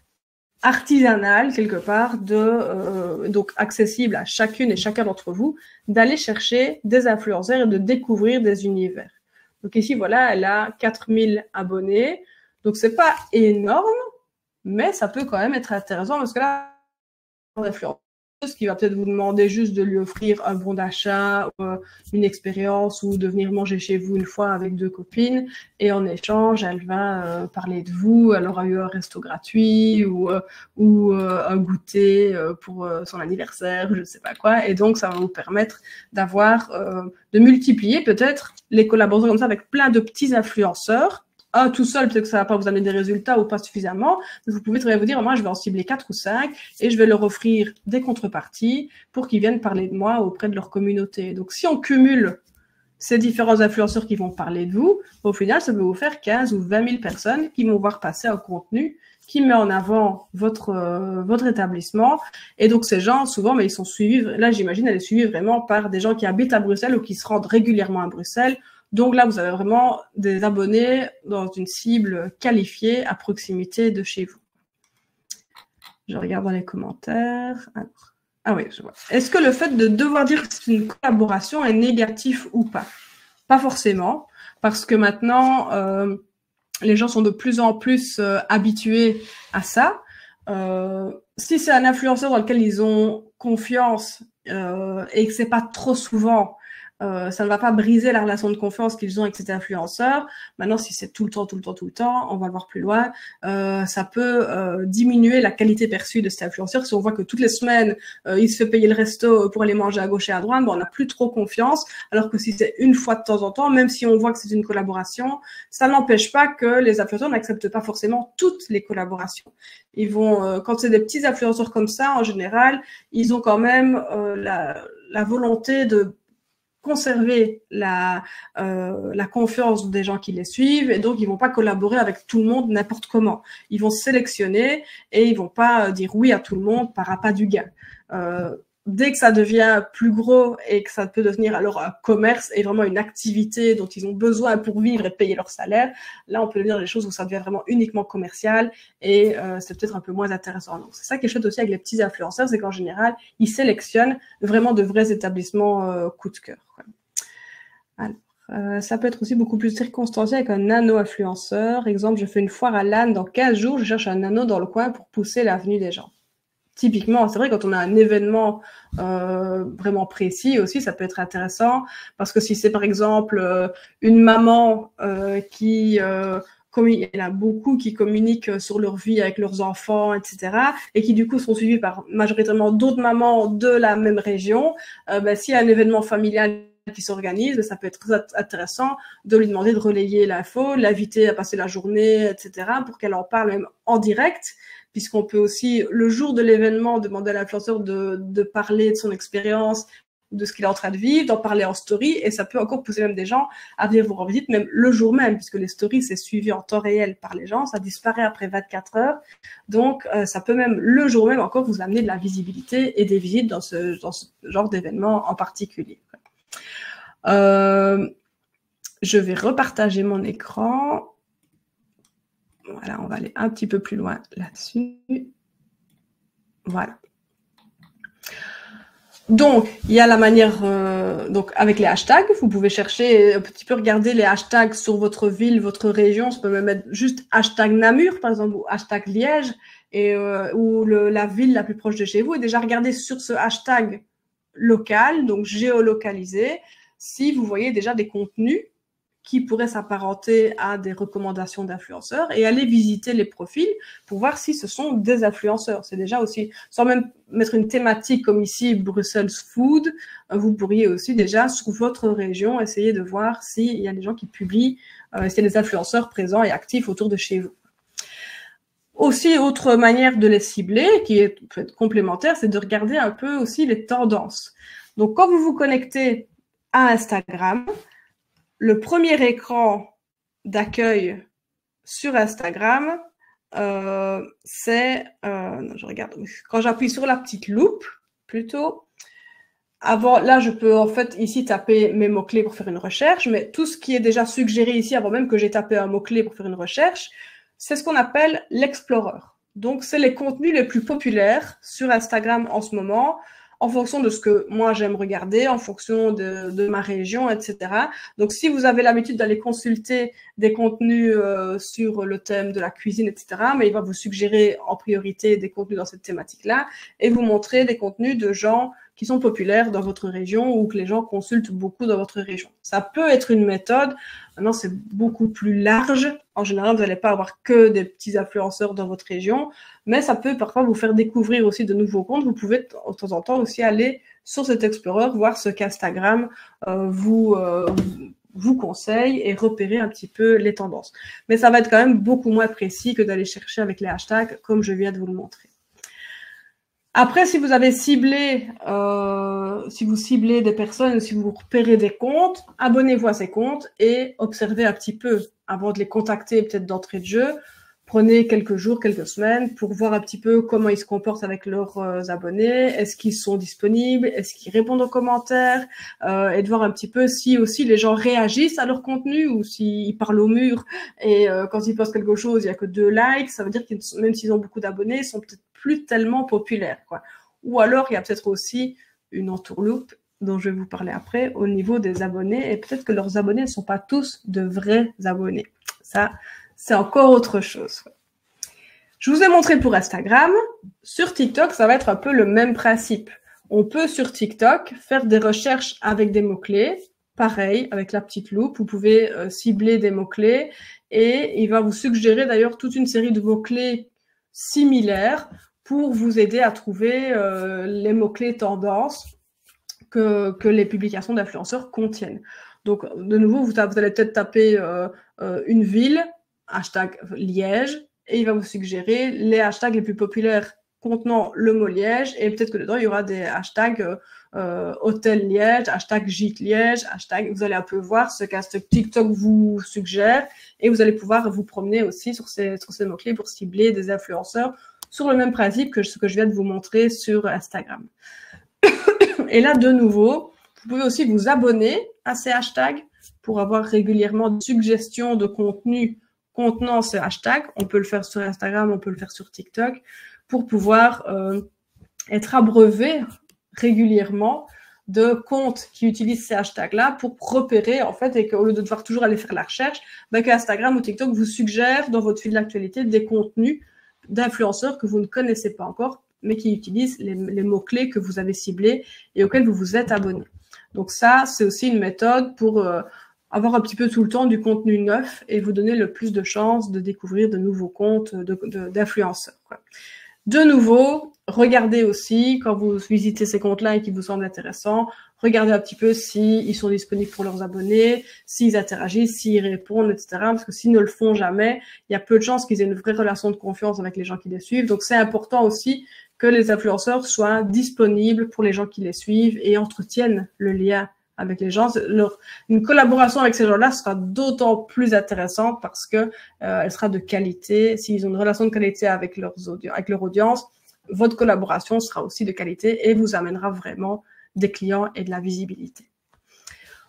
artisanale, quelque part, donc accessible à chacune et chacun d'entre vous, d'aller chercher des influenceurs et de découvrir des univers. Donc ici, voilà, elle a 4000 abonnés. Donc c'est pas énorme, mais ça peut quand même être intéressant parce que là, l'influenceuse qui va peut-être vous demander juste de lui offrir un bon d'achat, une expérience ou de venir manger chez vous une fois avec 2 copines. Et en échange, elle va parler de vous. Elle aura eu un resto gratuit ou un goûter pour son anniversaire, je ne sais pas quoi. Et donc, ça va vous permettre d'avoir, de multiplier peut-être les collaborations comme ça avec plein de petits influenceurs. Tout seul, peut-être que ça va pas vous amener des résultats ou pas suffisamment. Mais vous pouvez très bien vous dire, moi, je vais en cibler 4 ou 5 et je vais leur offrir des contreparties pour qu'ils viennent parler de moi auprès de leur communauté. Donc, si on cumule ces différents influenceurs qui vont parler de vous, au final, ça peut vous faire 15 ou 20 000 personnes qui vont voir passer un contenu qui met en avant votre établissement. Et donc, ces gens, souvent, mais ils sont suivis, là, j'imagine, elle est suivie vraiment par des gens qui habitent à Bruxelles ou qui se rendent régulièrement à Bruxelles. Donc là, vous avez vraiment des abonnés dans une cible qualifiée à proximité de chez vous. Je regarde dans les commentaires. Ah oui, je vois. Est-ce que le fait de devoir dire que c'est une collaboration est négatif ou pas? Pas forcément, parce que maintenant, les gens sont de plus en plus habitués à ça. Si c'est un influenceur dans lequel ils ont confiance et que c'est pas trop souvent, ça ne va pas briser la relation de confiance qu'ils ont avec cet influenceur. Maintenant, si c'est tout le temps, on va le voir plus loin, ça peut diminuer la qualité perçue de cet influenceur. Si on voit que toutes les semaines, il se fait payer le resto pour aller manger à gauche et à droite, on n'a plus trop confiance. Alors que si c'est une fois de temps en temps, même si on voit que c'est une collaboration, ça n'empêche pas que les influenceurs n'acceptent pas forcément toutes les collaborations. Ils vont, quand c'est des petits influenceurs comme ça, en général, ils ont quand même la volonté de conserver la confiance des gens qui les suivent et donc ils vont pas collaborer avec tout le monde n'importe comment. Ils vont sélectionner et ils vont pas dire oui à tout le monde par appât du gain. Dès que ça devient plus gros et que ça peut devenir alors un commerce et vraiment une activité dont ils ont besoin pour vivre et payer leur salaire, là on peut dire des choses où ça devient vraiment uniquement commercial et c'est peut-être un peu moins intéressant. Donc c'est ça qui est chouette aussi avec les petits influenceurs, c'est qu'en général ils sélectionnent vraiment de vrais établissements coup de cœur. Alors, ça peut être aussi beaucoup plus circonstanciel avec un nano-influenceur. Exemple, je fais une foire à l'âne dans 15 jours, je cherche un nano dans le coin pour pousser l'avenue des gens. Typiquement, c'est vrai, quand on a un événement vraiment précis aussi, ça peut être intéressant, parce que si c'est par exemple une maman qui... il y en a beaucoup qui communiquent sur leur vie avec leurs enfants, etc., et qui du coup sont suivis par majoritairement d'autres mamans de la même région, s'il y a un événement familial qui s'organise, ça peut être très intéressant de lui demander de relayer l'info, l'inviter à passer la journée, etc., pour qu'elle en parle même en direct, puisqu'on peut aussi, le jour de l'événement, demander à l'influenceur de parler de son expérience, de ce qu'il est en train de vivre, d'en parler en story, et ça peut encore pousser même des gens à venir vous rendre visite, même le jour même, puisque les stories, c'est suivi en temps réel par les gens, ça disparaît après 24 heures, donc ça peut même, le jour même, encore vous amener de la visibilité et des visites dans ce genre d'événement en particulier. Je vais repartager mon écran. Voilà, on va aller un petit peu plus loin là-dessus. Voilà. Donc, il y a la manière, donc avec les hashtags, vous pouvez chercher, un petit peu regarder les hashtags sur votre ville, votre région. Ça peut même être juste hashtag Namur, par exemple, ou hashtag Liège, et ou la ville la plus proche de chez vous. Et déjà regarder sur ce hashtag local, donc géolocalisé, si vous voyez déjà des contenus qui pourraient s'apparenter à des recommandations d'influenceurs et aller visiter les profils pour voir si ce sont des influenceurs. C'est déjà aussi, sans même mettre une thématique comme ici, Brussels Food, vous pourriez aussi déjà, sur votre région, essayer de voir s'il y a des gens qui publient, s'il y a des influenceurs présents et actifs autour de chez vous. Aussi, autre manière de les cibler, qui est peut être complémentaire, c'est de regarder un peu aussi les tendances. Donc, quand vous vous connectez à Instagram, le premier écran d'accueil sur Instagram, c'est, je regarde, quand j'appuie sur la petite loupe, plutôt, Avant, là, je peux en fait ici taper mes mots-clés pour faire une recherche, mais tout ce qui est déjà suggéré ici, avant même que j'ai tapé un mot-clé pour faire une recherche, c'est ce qu'on appelle l'Explorer. Donc, c'est les contenus les plus populaires sur Instagram en ce moment, en fonction de ce que moi j'aime regarder, en fonction de ma région, etc. Donc, si vous avez l'habitude d'aller consulter des contenus sur le thème de la cuisine, etc., mais il va vous suggérer en priorité des contenus dans cette thématique-là et vous montrer des contenus de gens qui sont populaires dans votre région ou que les gens consultent beaucoup dans votre région. Ça peut être une méthode. Maintenant, c'est beaucoup plus large. En général, vous n'allez pas avoir que des petits influenceurs dans votre région, mais ça peut parfois vous faire découvrir aussi de nouveaux comptes. Vous pouvez de temps en temps aussi aller sur cet Explorer, voir ce qu'Instagram vous conseille et repérer un petit peu les tendances. Mais ça va être quand même beaucoup moins précis que d'aller chercher avec les hashtags, comme je viens de vous le montrer. Après, si vous avez ciblé, si vous ciblez des personnes, si vous repérez des comptes, abonnez-vous à ces comptes et observez un petit peu avant de les contacter peut-être d'entrée de jeu. Prenez quelques jours, quelques semaines pour voir un petit peu comment ils se comportent avec leurs abonnés. Est-ce qu'ils sont disponibles? Est-ce qu'ils répondent aux commentaires? Et de voir un petit peu si aussi les gens réagissent à leur contenu ou s'ils parlent au mur et quand ils postent quelque chose, il n'y a que 2 likes. Ça veut dire que même s'ils ont beaucoup d'abonnés, ils sont peut-être plus tellement populaires, quoi. Ou alors, il y a peut-être aussi une entourloupe dont je vais vous parler après au niveau des abonnés et peut-être que leurs abonnés ne sont pas tous de vrais abonnés. Ça, c'est encore autre chose. Je vous ai montré pour Instagram. Sur TikTok, ça va être un peu le même principe. On peut sur TikTok faire des recherches avec des mots-clés. Pareil, avec la petite loupe, vous pouvez cibler des mots-clés et il va vous suggérer d'ailleurs toute une série de mots-clés similaires pour vous aider à trouver les mots-clés tendances que les publications d'influenceurs contiennent. Donc, de nouveau, vous allez peut-être taper une ville, hashtag Liège, et il va vous suggérer les hashtags les plus populaires contenant le mot Liège, et peut-être que dedans, il y aura des hashtags hôtel Liège, hashtag gîte Liège, hashtag, vous allez un peu voir ce que TikTok vous suggère, et vous allez pouvoir vous promener aussi sur ces mots-clés pour cibler des influenceurs sur le même principe que ce que je viens de vous montrer sur Instagram. Et là, de nouveau, vous pouvez aussi vous abonner à ces hashtags pour avoir régulièrement des suggestions de contenu contenant ce hashtag. On peut le faire sur Instagram, on peut le faire sur TikTok, pour pouvoir être abreuvé régulièrement de comptes qui utilisent ces hashtags-là pour repérer, en fait, et qu'au lieu de devoir toujours aller faire la recherche, que Instagram ou TikTok vous suggère dans votre fil d'actualité des contenus d'influenceurs que vous ne connaissez pas encore, mais qui utilisent les mots-clés que vous avez ciblés et auxquels vous vous êtes abonné. Donc ça, c'est aussi une méthode pour avoir un petit peu tout le temps du contenu neuf et vous donner le plus de chances de découvrir de nouveaux comptes d'influenceurs, quoi. De nouveau, regardez aussi, quand vous visitez ces comptes-là et qui vous semblent intéressants, regardez un petit peu s'ils sont disponibles pour leurs abonnés, s'ils interagissent, s'ils répondent, etc. Parce que s'ils ne le font jamais, il y a peu de chances qu'ils aient une vraie relation de confiance avec les gens qui les suivent. Donc, c'est important aussi que les influenceurs soient disponibles pour les gens qui les suivent et entretiennent le lien avec les gens. Une collaboration avec ces gens-là sera d'autant plus intéressante parce que elle sera de qualité. S'ils ont une relation de qualité avec leur audience, votre collaboration sera aussi de qualité et vous amènera vraiment des clients et de la visibilité.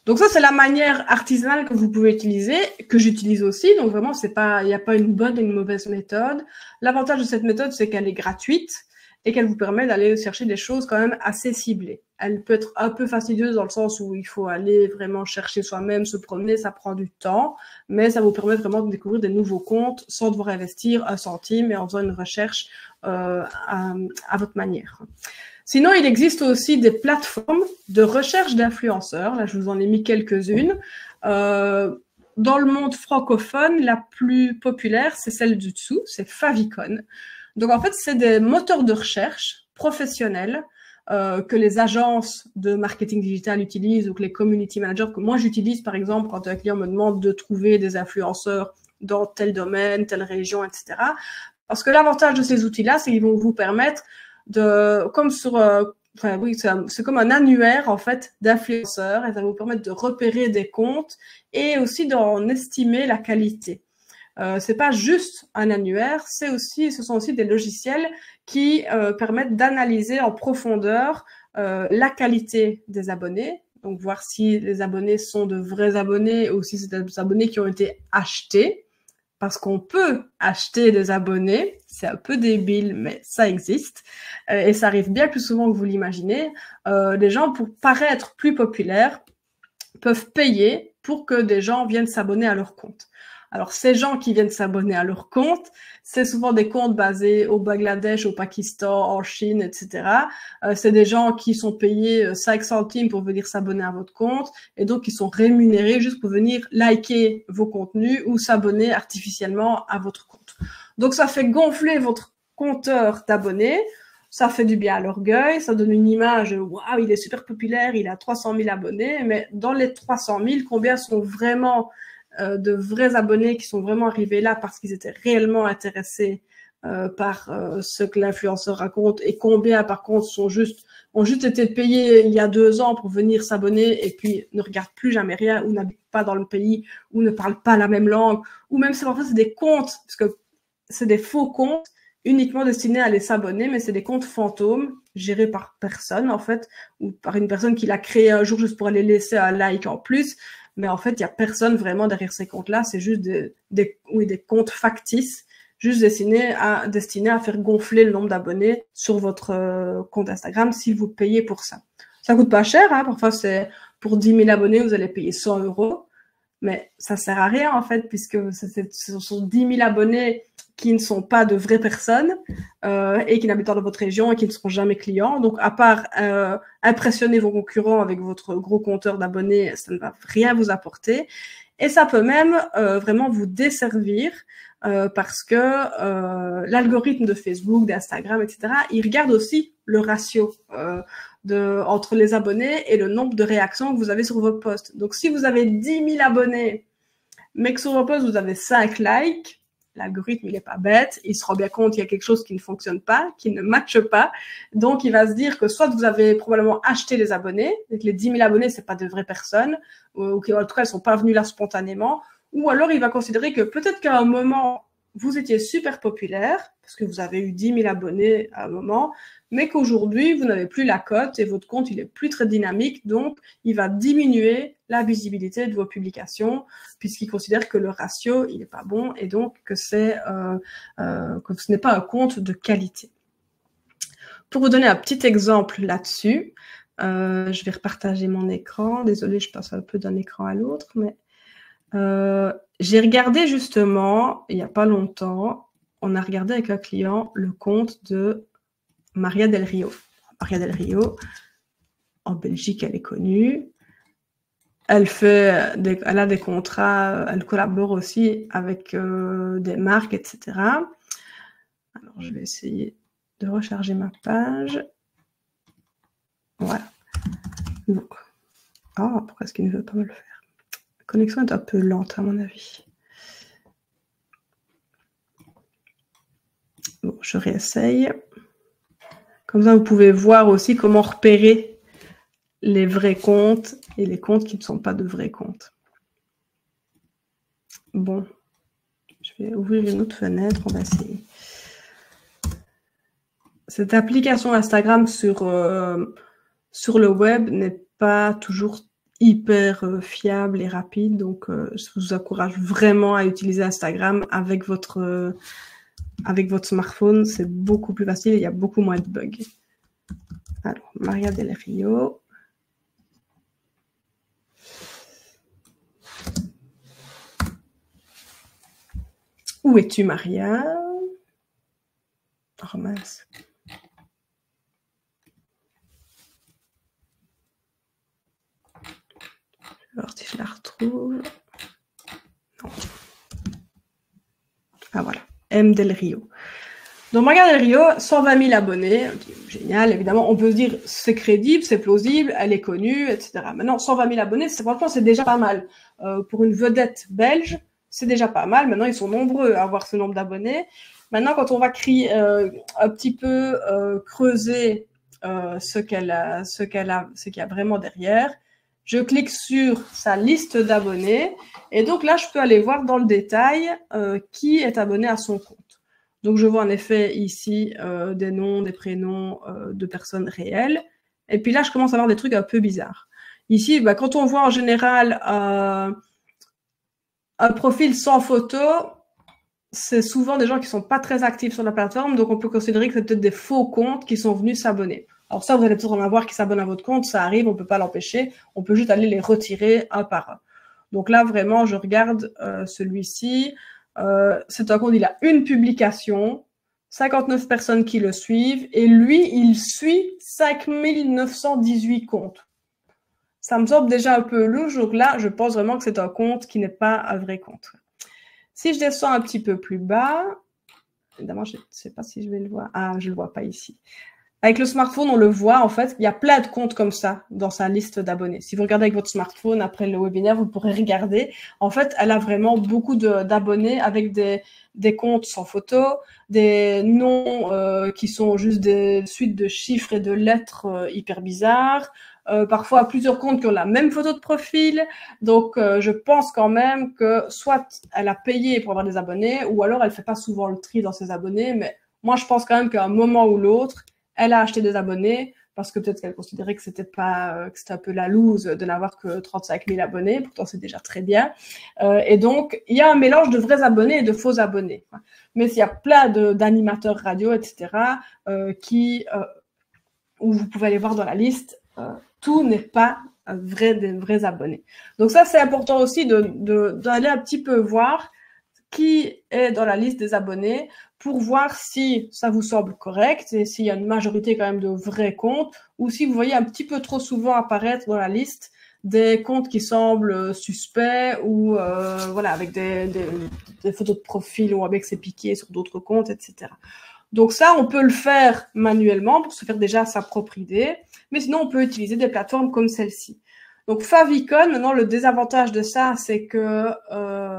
Donc ça, c'est la manière artisanale que vous pouvez utiliser, que j'utilise aussi. Donc vraiment, il n'y a pas une bonne et une mauvaise méthode. L'avantage de cette méthode, c'est qu'elle est gratuite et qu'elle vous permet d'aller chercher des choses quand même assez ciblées. Elle peut être un peu fastidieuse dans le sens où il faut aller vraiment chercher soi-même, se promener, ça prend du temps, mais ça vous permet vraiment de découvrir des nouveaux comptes sans devoir investir un centime et en faisant une recherche à votre manière. Sinon, il existe aussi des plateformes de recherche d'influenceurs. Là, je vous en ai mis quelques-unes. Dans le monde francophone, la plus populaire, c'est celle du dessous, c'est Favicon. Donc, en fait, c'est des moteurs de recherche professionnels que les agences de marketing digital utilisent ou que les community managers, que moi j'utilise par exemple quand un client me demande de trouver des influenceurs dans tel domaine, telle région, etc. Parce que l'avantage de ces outils-là, c'est qu'ils vont vous permettre de, comme sur, enfin oui, c'est comme un annuaire en fait d'influenceurs et ça va vous permettre de repérer des comptes et aussi d'en estimer la qualité. C'est pas juste un annuaire, ce sont aussi des logiciels qui permettent d'analyser en profondeur la qualité des abonnés, donc voir si les abonnés sont de vrais abonnés ou si c'est des abonnés qui ont été achetés, parce qu'on peut acheter des abonnés, c'est un peu débile, mais ça existe, et ça arrive bien plus souvent que vous l'imaginez. Les gens, pour paraître plus populaires, peuvent payer pour que des gens viennent s'abonner à leur compte. Alors, ces gens qui viennent s'abonner à leur compte, c'est souvent des comptes basés au Bangladesh, au Pakistan, en Chine, etc. C'est des gens qui sont payés 5 centimes pour venir s'abonner à votre compte et donc qui sont rémunérés juste pour venir liker vos contenus ou s'abonner artificiellement à votre compte. Donc, ça fait gonfler votre compteur d'abonnés. Ça fait du bien à l'orgueil, ça donne une image, waouh, il est super populaire, il a 300 000 abonnés, mais dans les 300 000, combien sont vraiment de vrais abonnés qui sont vraiment arrivés là parce qu'ils étaient réellement intéressés par ce que l'influenceur raconte et combien par contre ont juste été payés il y a 2 ans pour venir s'abonner et puis ne regardent plus jamais rien ou n'habitent pas dans le pays ou ne parlent pas la même langue ou même parfois c'est des comptes, parce que c'est des faux comptes uniquement destinés à aller s'abonner, mais c'est des comptes fantômes gérés par personne en fait ou par une personne qui l'a créé un jour juste pour aller laisser un like en plus. Mais en fait, il n'y a personne vraiment derrière ces comptes-là. C'est juste des comptes factices, juste destinés à faire gonfler le nombre d'abonnés sur votre compte Instagram si vous payez pour ça. Ça coûte pas cher, hein. Parfois, c'est pour 10 000 abonnés, vous allez payer 100 €. Mais ça sert à rien, en fait, puisque ce sont 10 000 abonnés qui ne sont pas de vraies personnes et qui n'habitent pas dans votre région et qui ne seront jamais clients. Donc, à part impressionner vos concurrents avec votre gros compteur d'abonnés, ça ne va rien vous apporter. Et ça peut même vraiment vous desservir parce que l'algorithme de Facebook, d'Instagram, etc., il regarde aussi le ratio entre les abonnés et le nombre de réactions que vous avez sur vos posts. Donc, si vous avez 10 000 abonnés, mais que sur vos posts, vous avez 5 likes, l'algorithme, il n'est pas bête, il se rend bien compte qu'il y a quelque chose qui ne fonctionne pas, qui ne matche pas. Donc, il va se dire que soit vous avez probablement acheté les abonnés, et que les 10 000 abonnés, c'est pas de vraies personnes, ou qu'en tout cas, elles sont pas venues là spontanément, ou alors il va considérer que peut-être qu'à un moment, vous étiez super populaire, parce que vous avez eu 10 000 abonnés à un moment, mais qu'aujourd'hui, vous n'avez plus la cote et votre compte, il est plus très dynamique, donc il va diminuer la visibilité de vos publications, puisqu'il considère que le ratio, il n'est pas bon, et donc que que ce n'est pas un compte de qualité. Pour vous donner un petit exemple là-dessus, je vais repartager mon écran. Désolée, je passe un peu d'un écran à l'autre, mais j'ai regardé justement, il n'y a pas longtemps, on a regardé avec un client le compte de Maria Del Rio. Maria Del Rio, en Belgique, elle est connue. Elle a des contrats, elle collabore aussi avec des marques, etc. Alors, je vais essayer de recharger ma page. Voilà. Donc, pourquoi est-ce qu'il ne veut pas me le faire? La connexion est un peu lente, à mon avis. Bon, je réessaye. Comme ça, vous pouvez voir aussi comment repérer les vrais comptes et les comptes qui ne sont pas de vrais comptes. Bon, je vais ouvrir une autre fenêtre, on va essayer. Cette application Instagram sur le web n'est pas toujours hyper fiable et rapide, donc je vous encourage vraiment à utiliser Instagram avec votre smartphone. C'est beaucoup plus facile, il y a beaucoup moins de bugs. Alors, Maria Del Rio. Où es-tu, Maria? Oh mince. Je vais voir si je la retrouve. Non. Ah voilà, M Del Rio. Donc, Maria Del Rio, 120 000 abonnés. Génial, évidemment. On peut se dire, c'est crédible, c'est plausible, elle est connue, etc. Maintenant, 120 000 abonnés, franchement, c'est déjà pas mal. Pour une vedette belge, c'est déjà pas mal. Maintenant, ils sont nombreux à avoir ce nombre d'abonnés. Maintenant, quand on va un petit peu creuser ce qu'il y a vraiment derrière, je clique sur sa liste d'abonnés. Et donc là, je peux aller voir dans le détail qui est abonné à son compte. Donc, je vois en effet ici des noms, des prénoms de personnes réelles. Et puis là, je commence à avoir des trucs un peu bizarres. Ici, bah, quand on voit en général un profil sans photo, c'est souvent des gens qui sont pas très actifs sur la plateforme, donc on peut considérer que c'est peut-être des faux comptes qui sont venus s'abonner. Alors ça, vous allez peut-être en avoir qui s'abonnent à votre compte, ça arrive, on peut pas l'empêcher, on peut juste aller les retirer un par un. Donc là, vraiment, je regarde celui-ci. C'est un compte, il a une publication, 59 personnes qui le suivent, et lui, il suit 5918 comptes. Ça me semble déjà un peu louche, donc là, je pense vraiment que c'est un compte qui n'est pas un vrai compte. Si je descends un petit peu plus bas, évidemment, je ne sais pas si je vais le voir. Ah, je ne le vois pas ici. Avec le smartphone, on le voit, en fait, il y a plein de comptes comme ça dans sa liste d'abonnés. Si vous regardez avec votre smartphone après le webinaire, vous pourrez regarder. En fait, elle a vraiment beaucoup d'abonnés avec des comptes sans photo, des noms qui sont juste des suites de chiffres et de lettres hyper bizarres. Parfois plusieurs comptes qui ont la même photo de profil. Donc, je pense quand même que soit elle a payé pour avoir des abonnés, ou alors elle fait pas souvent le tri dans ses abonnés. Mais moi, je pense quand même qu'à un moment ou l'autre, elle a acheté des abonnés parce que peut-être qu'elle considérait que c'était pas, que c'était un peu la loose de n'avoir que 35 000 abonnés. Pourtant, c'est déjà très bien. Et donc, il y a un mélange de vrais abonnés et de faux abonnés. Mais il y a plein d'animateurs radio, etc., où vous pouvez aller voir dans la liste, tout n'est pas des vrais abonnés. Donc ça, c'est important aussi d'aller un petit peu voir qui est dans la liste des abonnés pour voir si ça vous semble correct et s'il y a une majorité quand même de vrais comptes ou si vous voyez un petit peu trop souvent apparaître dans la liste des comptes qui semblent suspects ou voilà, avec des photos de profil ou avec ses piqués sur d'autres comptes, etc. Donc ça, on peut le faire manuellement pour se faire déjà sa propre idée, mais sinon on peut utiliser des plateformes comme celle-ci. Donc Favicon, maintenant le désavantage de ça, c'est que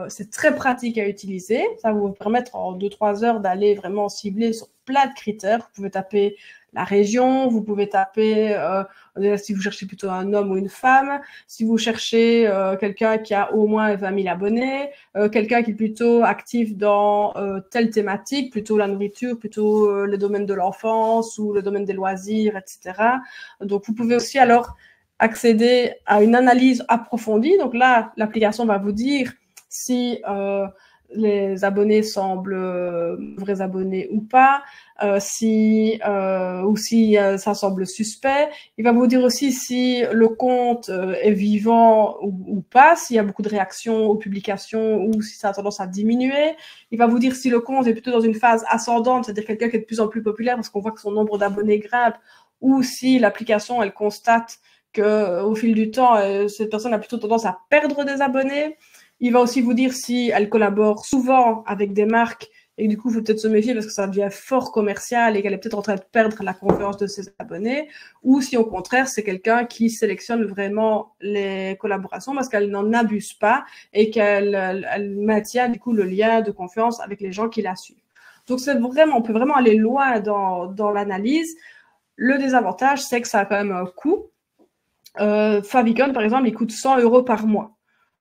c'est très pratique à utiliser. Ça va vous permettre en 2-3 heures d'aller vraiment cibler sur plein de critères. Vous pouvez taper la région, vous pouvez taper si vous cherchez plutôt un homme ou une femme, si vous cherchez quelqu'un qui a au moins 20 000 abonnés, quelqu'un qui est plutôt actif dans telle thématique, plutôt la nourriture, plutôt le domaine de l'enfance ou le domaine des loisirs, etc. Donc vous pouvez aussi alors accéder à une analyse approfondie. Donc là, l'application va vous dire si les abonnés semblent vrais abonnés ou pas, ou si ça semble suspect. Il va vous dire aussi si le compte est vivant ou pas, s'il y a beaucoup de réactions aux publications ou si ça a tendance à diminuer. Il va vous dire si le compte est plutôt dans une phase ascendante, c'est-à-dire quelqu'un qui est de plus en plus populaire parce qu'on voit que son nombre d'abonnés grimpe, ou si l'application, elle constate qu'au fil du temps, cette personne a plutôt tendance à perdre des abonnés. Il va aussi vous dire si elle collabore souvent avec des marques et du coup, il faut peut-être se méfier parce que ça devient fort commercial et qu'elle est peut-être en train de perdre la confiance de ses abonnés. Ou si au contraire, c'est quelqu'un qui sélectionne vraiment les collaborations parce qu'elle n'en abuse pas et qu'elle maintient du coup le lien de confiance avec les gens qui la suivent. Donc c'est vraiment, on peut vraiment aller loin dans l'analyse. Le désavantage, c'est que ça a quand même un coût. Favicon, par exemple, il coûte 100 € par mois.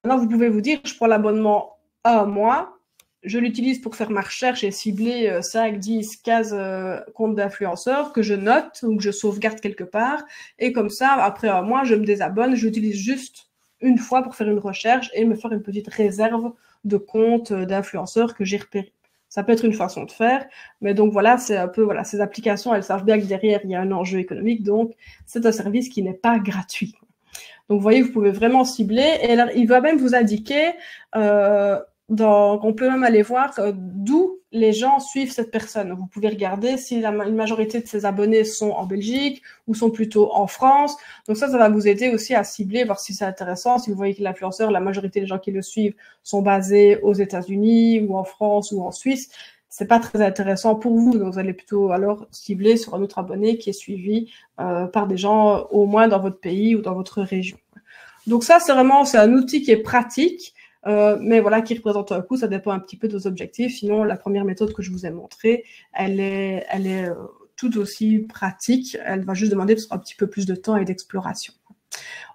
Maintenant, vous pouvez vous dire, je prends l'abonnement un mois, je l'utilise pour faire ma recherche et cibler 5, 10, 15 comptes d'influenceurs que je note ou que je sauvegarde quelque part. Et comme ça, après un mois, je me désabonne, j'utilise juste une fois pour faire une recherche et me faire une petite réserve de comptes d'influenceurs que j'ai repérés. Ça peut être une façon de faire, mais donc voilà, c'est un peu, voilà, ces applications, elles savent bien que derrière, il y a un enjeu économique, donc c'est un service qui n'est pas gratuit. Donc, vous voyez, vous pouvez vraiment cibler, et alors, il va même vous indiquer, on peut même aller voir d'où les gens suivent cette personne. Vous pouvez regarder si une majorité de ses abonnés sont en Belgique ou sont plutôt en France. Donc ça va vous aider aussi à cibler, voir si c'est intéressant. Si vous voyez que l'influenceur, la majorité des gens qui le suivent sont basés aux États-Unis ou en France ou en Suisse, c'est pas très intéressant pour vous. Donc vous allez plutôt alors cibler sur un autre abonné qui est suivi par des gens au moins dans votre pays ou dans votre région. Donc ça, c'est un outil qui est pratique. Mais voilà, qui représente un coût, ça dépend un petit peu de vos objectifs. Sinon, la première méthode que je vous ai montrée, elle est tout aussi pratique. Elle va juste demander un petit peu plus de temps et d'exploration.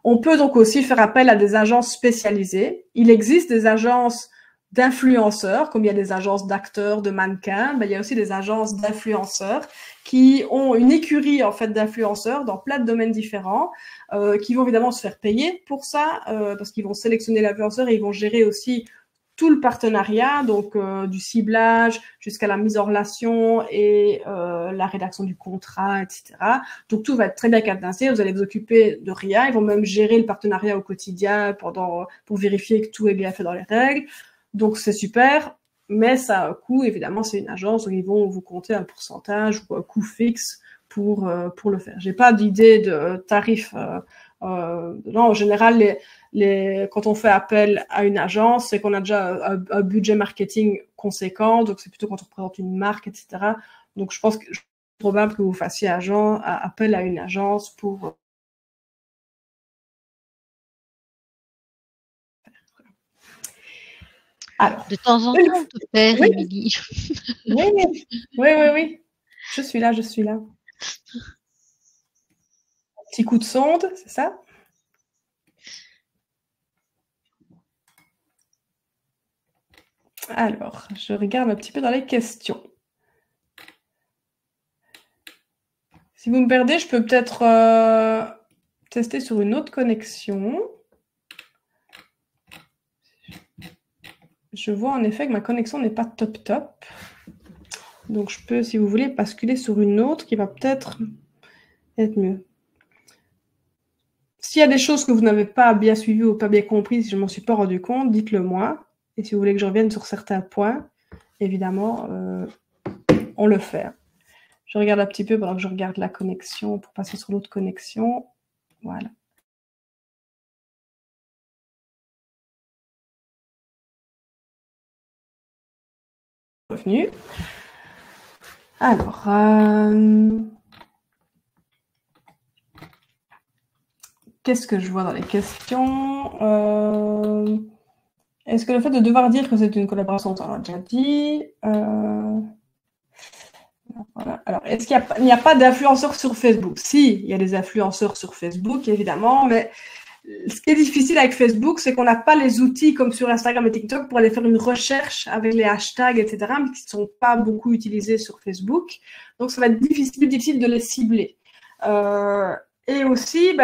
On peut donc aussi faire appel à des agences spécialisées. Il existe des agences d'influenceurs, comme il y a des agences d'acteurs, de mannequins, ben, il y a aussi des agences d'influenceurs qui ont une écurie en fait d'influenceurs dans plein de domaines différents, qui vont évidemment se faire payer pour ça, parce qu'ils vont sélectionner l'influenceur et ils vont gérer aussi tout le partenariat, donc du ciblage jusqu'à la mise en relation et la rédaction du contrat, etc. Donc tout va être très bien cadenassé, vous allez vous occuper de rien, ils vont même gérer le partenariat au quotidien pour vérifier que tout est bien fait dans les règles. Donc c'est super, mais ça a un coût, évidemment c'est une agence, donc ils vont vous compter un pourcentage ou un coût fixe pour le faire. J'ai pas d'idée de tarif. Non, en général, quand on fait appel à une agence, c'est qu'on a déjà un budget marketing conséquent, donc c'est plutôt quand on représente une marque, etc. Donc je pense que c'est probable que vous fassiez appel à une agence pour... Alors, De temps en temps, on te perd, oui, Émilie. oui, oui, oui, oui. Je suis là, je suis là. Petit coup de sonde, c'est ça? Alors, je regarde un petit peu dans les questions. Si vous me perdez, je peux peut-être tester sur une autre connexion. Je vois en effet que ma connexion n'est pas top top. Donc je peux, si vous voulez, basculer sur une autre qui va peut-être être mieux. S'il y a des choses que vous n'avez pas bien suivies ou pas bien comprises, si je ne m'en suis pas rendu compte, dites-le moi. Et si vous voulez que je revienne sur certains points, évidemment, on le fait. Je regarde un petit peu pendant que je regarde la connexion pour passer sur l'autre connexion. Voilà. Revenu. Alors, qu'est-ce que je vois dans les questions? Est-ce que le fait de devoir dire que c'est une collaboration, ça on l'a déjà dit. Voilà. Alors, est-ce qu'il n'y a pas d'influenceurs sur Facebook? Si, il y a des influenceurs sur Facebook, évidemment, mais ce qui est difficile avec Facebook, c'est qu'on n'a pas les outils comme sur Instagram et TikTok pour aller faire une recherche avec les hashtags, etc., mais qui ne sont pas beaucoup utilisés sur Facebook. Donc, ça va être plus difficile de les cibler. Et aussi,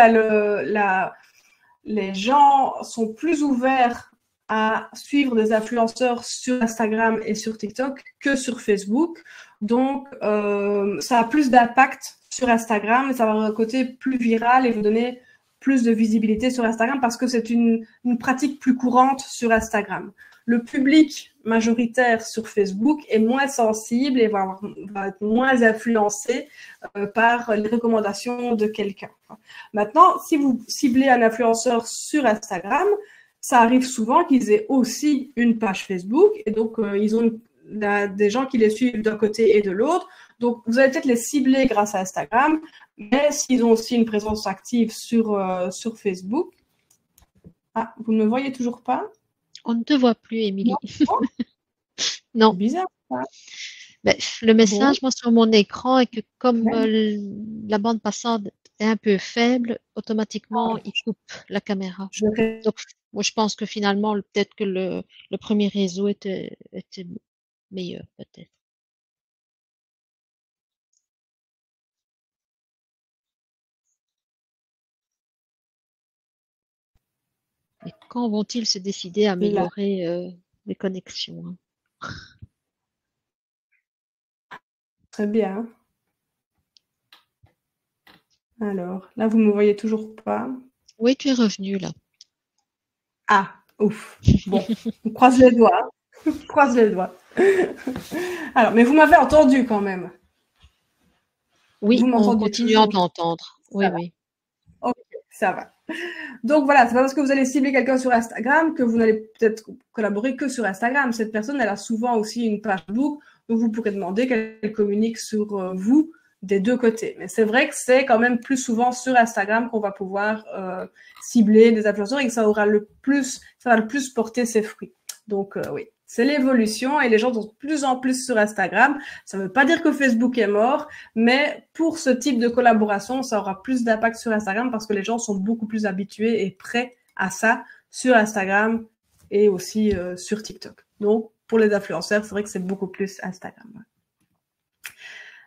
les gens sont plus ouverts à suivre des influenceurs sur Instagram et sur TikTok que sur Facebook. Donc, ça a plus d'impact sur Instagram et ça va avoir un côté plus viral et vous donner plus de visibilité sur Instagram parce que c'est une pratique plus courante sur Instagram. Le public majoritaire sur Facebook est moins sensible et va être moins influencé par les recommandations de quelqu'un. Maintenant, si vous ciblez un influenceur sur Instagram, ça arrive souvent qu'ils aient aussi une page Facebook et donc ils ont des gens qui les suivent d'un côté et de l'autre. Donc, vous allez peut-être les cibler grâce à Instagram, mais s'ils ont aussi une présence active sur Facebook. Ah, vous ne me voyez toujours pas? On ne te voit plus, Émilie. Non. Non. Bizarre, ça. Ben, le message, Bon. moi, sur mon écran, est que comme Ouais. la bande passante est un peu faible, automatiquement, il coupe la caméra. Je vais... Donc, moi, je pense que finalement, peut-être que le premier réseau était meilleur, peut-être. Et quand vont-ils se décider à Là. améliorer les connexions, hein? Très bien. Alors, là, vous ne me voyez toujours pas. Oui, tu es revenu là. Ah, ouf. Bon, on croise les doigts. On croise les doigts. Alors, mais vous m'avez entendu quand même. Oui, Vous on m'entendez continue à toujours. t'entendre. Oui, Ça va. oui. Ok, ça va. Donc voilà, c'est pas parce que vous allez cibler quelqu'un sur Instagram que vous n'allez peut-être collaborer que sur Instagram. Cette personne, elle a souvent aussi une page Facebook, donc vous pourrez demander qu'elle communique sur vous des deux côtés. Mais c'est vrai que c'est quand même plus souvent sur Instagram qu'on va pouvoir cibler des influenceurs et que ça va le plus porter ses fruits. Donc oui, c'est l'évolution et les gens sont de plus en plus sur Instagram. Ça ne veut pas dire que Facebook est mort, mais pour ce type de collaboration, ça aura plus d'impact sur Instagram parce que les gens sont beaucoup plus habitués et prêts à ça sur Instagram et aussi sur TikTok. Donc, pour les influenceurs, c'est vrai que c'est beaucoup plus Instagram.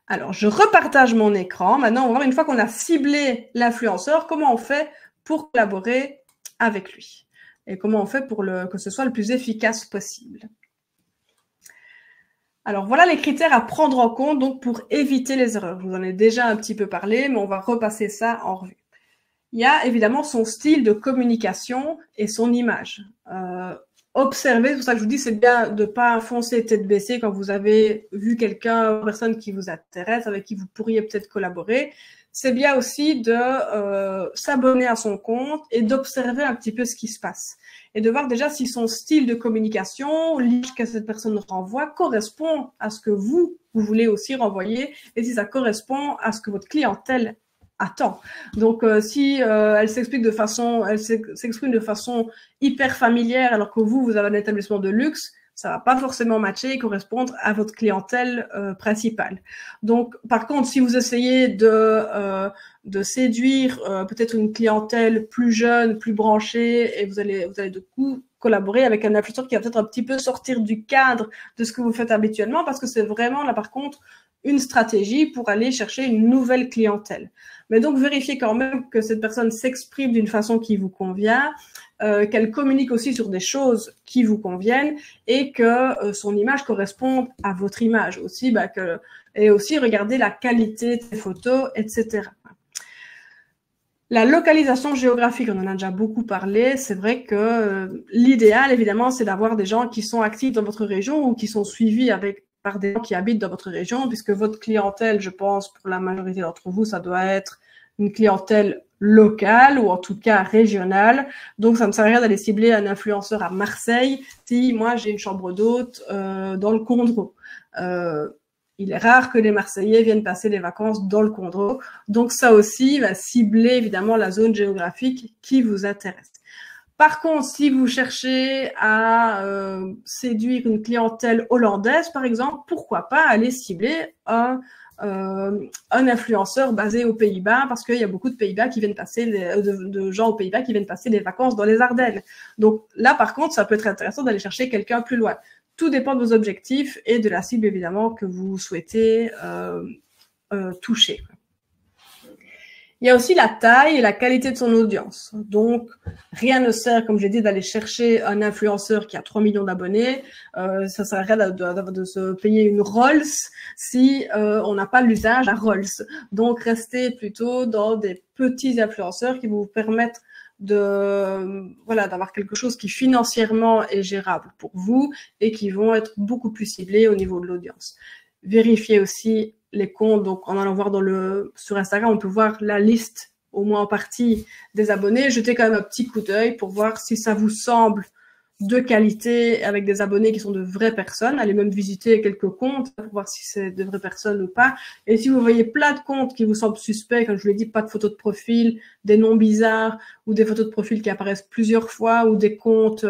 Alors, je repartage mon écran. Maintenant, on va voir, une fois qu'on a ciblé l'influenceur, comment on fait pour collaborer avec lui et comment on fait pour que ce soit le plus efficace possible. Alors, voilà les critères à prendre en compte donc pour éviter les erreurs. Je vous en ai déjà un petit peu parlé, mais on va repasser ça en revue. Il y a évidemment son style de communication et son image. Observez, c'est pour ça que je vous dis, c'est bien de ne pas foncer tête baissée quand vous avez vu quelqu'un, une personne qui vous intéresse, avec qui vous pourriez peut-être collaborer. C'est bien aussi de s'abonner à son compte et d'observer un petit peu ce qui se passe. Et de voir déjà si son style de communication, l'image que cette personne renvoie, correspond à ce que vous voulez aussi renvoyer et si ça correspond à ce que votre clientèle attend. Donc, si elle s'exprime de façon hyper familière alors que vous avez un établissement de luxe, ça va pas forcément matcher et correspondre à votre clientèle principale. Donc, par contre, si vous essayez de séduire peut-être une clientèle plus jeune, plus branchée, et vous allez de coup collaborer avec un influenceur qui va peut-être un petit peu sortir du cadre de ce que vous faites habituellement, parce que c'est vraiment là par contre une stratégie pour aller chercher une nouvelle clientèle. Mais donc, vérifiez quand même que cette personne s'exprime d'une façon qui vous convient, qu'elle communique aussi sur des choses qui vous conviennent et que son image corresponde à votre image aussi, et aussi regarder la qualité des photos, etc. La localisation géographique, on en a déjà beaucoup parlé. C'est vrai que l'idéal, évidemment, c'est d'avoir des gens qui sont actifs dans votre région ou qui sont suivis par des gens qui habitent dans votre région, puisque votre clientèle, je pense, pour la majorité d'entre vous, ça doit être une clientèle locale ou en tout cas régionale. Donc, ça ne sert à rien d'aller cibler un influenceur à Marseille si moi, j'ai une chambre d'hôte dans le Condro. Il est rare que les Marseillais viennent passer les vacances dans le Condro. Donc, ça aussi va cibler évidemment la zone géographique qui vous intéresse. Par contre, si vous cherchez à séduire une clientèle hollandaise, par exemple, pourquoi pas aller cibler un influenceur basé aux Pays-Bas, parce qu'il y a beaucoup de Pays-Bas qui viennent passer de gens aux Pays-Bas qui viennent passer des vacances dans les Ardennes. Donc là, par contre, ça peut être intéressant d'aller chercher quelqu'un plus loin. Tout dépend de vos objectifs et de la cible, évidemment, que vous souhaitez toucher. Il y a aussi la taille et la qualité de son audience. Donc, rien ne sert, comme je l'ai dit, d'aller chercher un influenceur qui a 3 millions d'abonnés. Ça sert à rien de se payer une Rolls si on n'a pas l'usage à Rolls. Donc, restez plutôt dans des petits influenceurs qui vous permettent d'avoir quelque chose qui financièrement est gérable pour vous et qui vont être beaucoup plus ciblés au niveau de l'audience. Vérifiez aussi les comptes, donc en allant voir sur Instagram, on peut voir la liste, au moins en partie, des abonnés. Jetez quand même un petit coup d'œil pour voir si ça vous semble de qualité avec des abonnés qui sont de vraies personnes. Allez même visiter quelques comptes pour voir si c'est de vraies personnes ou pas. Et si vous voyez plein de comptes qui vous semblent suspects, comme je vous l'ai dit, pas de photos de profil, des noms bizarres ou des photos de profil qui apparaissent plusieurs fois ou des comptes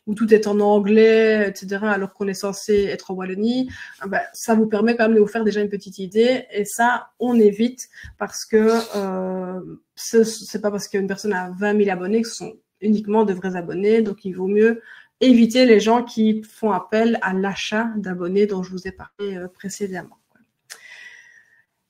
où tout est en anglais, etc., alors qu'on est censé être en Wallonie, ça vous permet quand même de vous faire déjà une petite idée. Et ça, on évite parce que c'est pas parce qu'une personne a 20 000 abonnés que ce sont uniquement de vrais abonnés. Donc, il vaut mieux éviter les gens qui font appel à l'achat d'abonnés dont je vous ai parlé précédemment.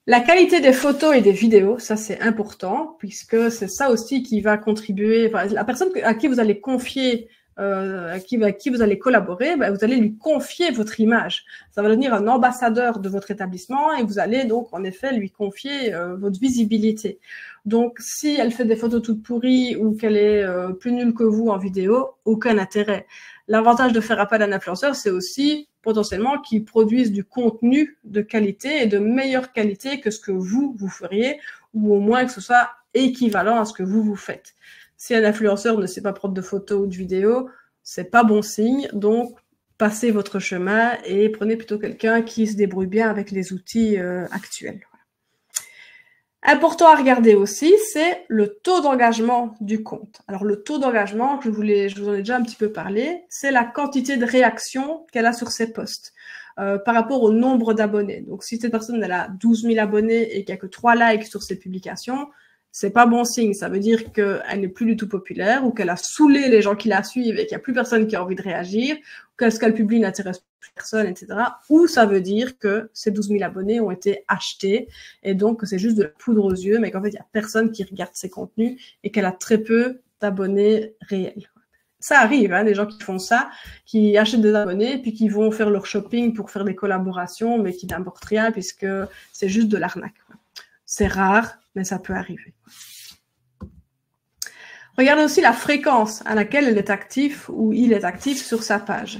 La qualité des photos et des vidéos, ça c'est important, puisque c'est ça aussi qui va contribuer. Enfin, la personne à qui vous allez confier, à qui vous allez collaborer, vous allez lui confier votre image. Ça va devenir un ambassadeur de votre établissement et vous allez donc en effet lui confier votre visibilité. Donc, si elle fait des photos toutes pourries ou qu'elle est plus nulle que vous en vidéo, aucun intérêt. L'avantage de faire appel à un influenceur, c'est aussi potentiellement qu'il produise du contenu de qualité et de meilleure qualité que ce que vous feriez, ou au moins que ce soit équivalent à ce que vous faites. Si un influenceur ne sait pas prendre de photos ou de vidéos, c'est pas bon signe. Donc, passez votre chemin et prenez plutôt quelqu'un qui se débrouille bien avec les outils actuels. Important à regarder aussi, c'est le taux d'engagement du compte. Alors, le taux d'engagement, je vous en ai déjà un petit peu parlé, c'est la quantité de réactions qu'elle a sur ses posts par rapport au nombre d'abonnés. Donc, si cette personne elle a 12 000 abonnés et qu'il n'y a que 3 likes sur ses publications, c'est pas bon signe. Ça veut dire qu'elle n'est plus du tout populaire ou qu'elle a saoulé les gens qui la suivent et qu'il n'y a plus personne qui a envie de réagir, ou que ce qu'elle publie n'intéresse plus personne, etc. Ou ça veut dire que ces 12 000 abonnés ont été achetés et donc que c'est juste de la poudre aux yeux, mais qu'en fait, il n'y a personne qui regarde ses contenus et qu'elle a très peu d'abonnés réels. Ça arrive, hein, des gens qui font ça, qui achètent des abonnés, puis qui vont faire leur shopping pour faire des collaborations, mais qui n'importent rien puisque c'est juste de l'arnaque. C'est rare, mais ça peut arriver. Regardez aussi la fréquence à laquelle elle est active ou il est actif sur sa page.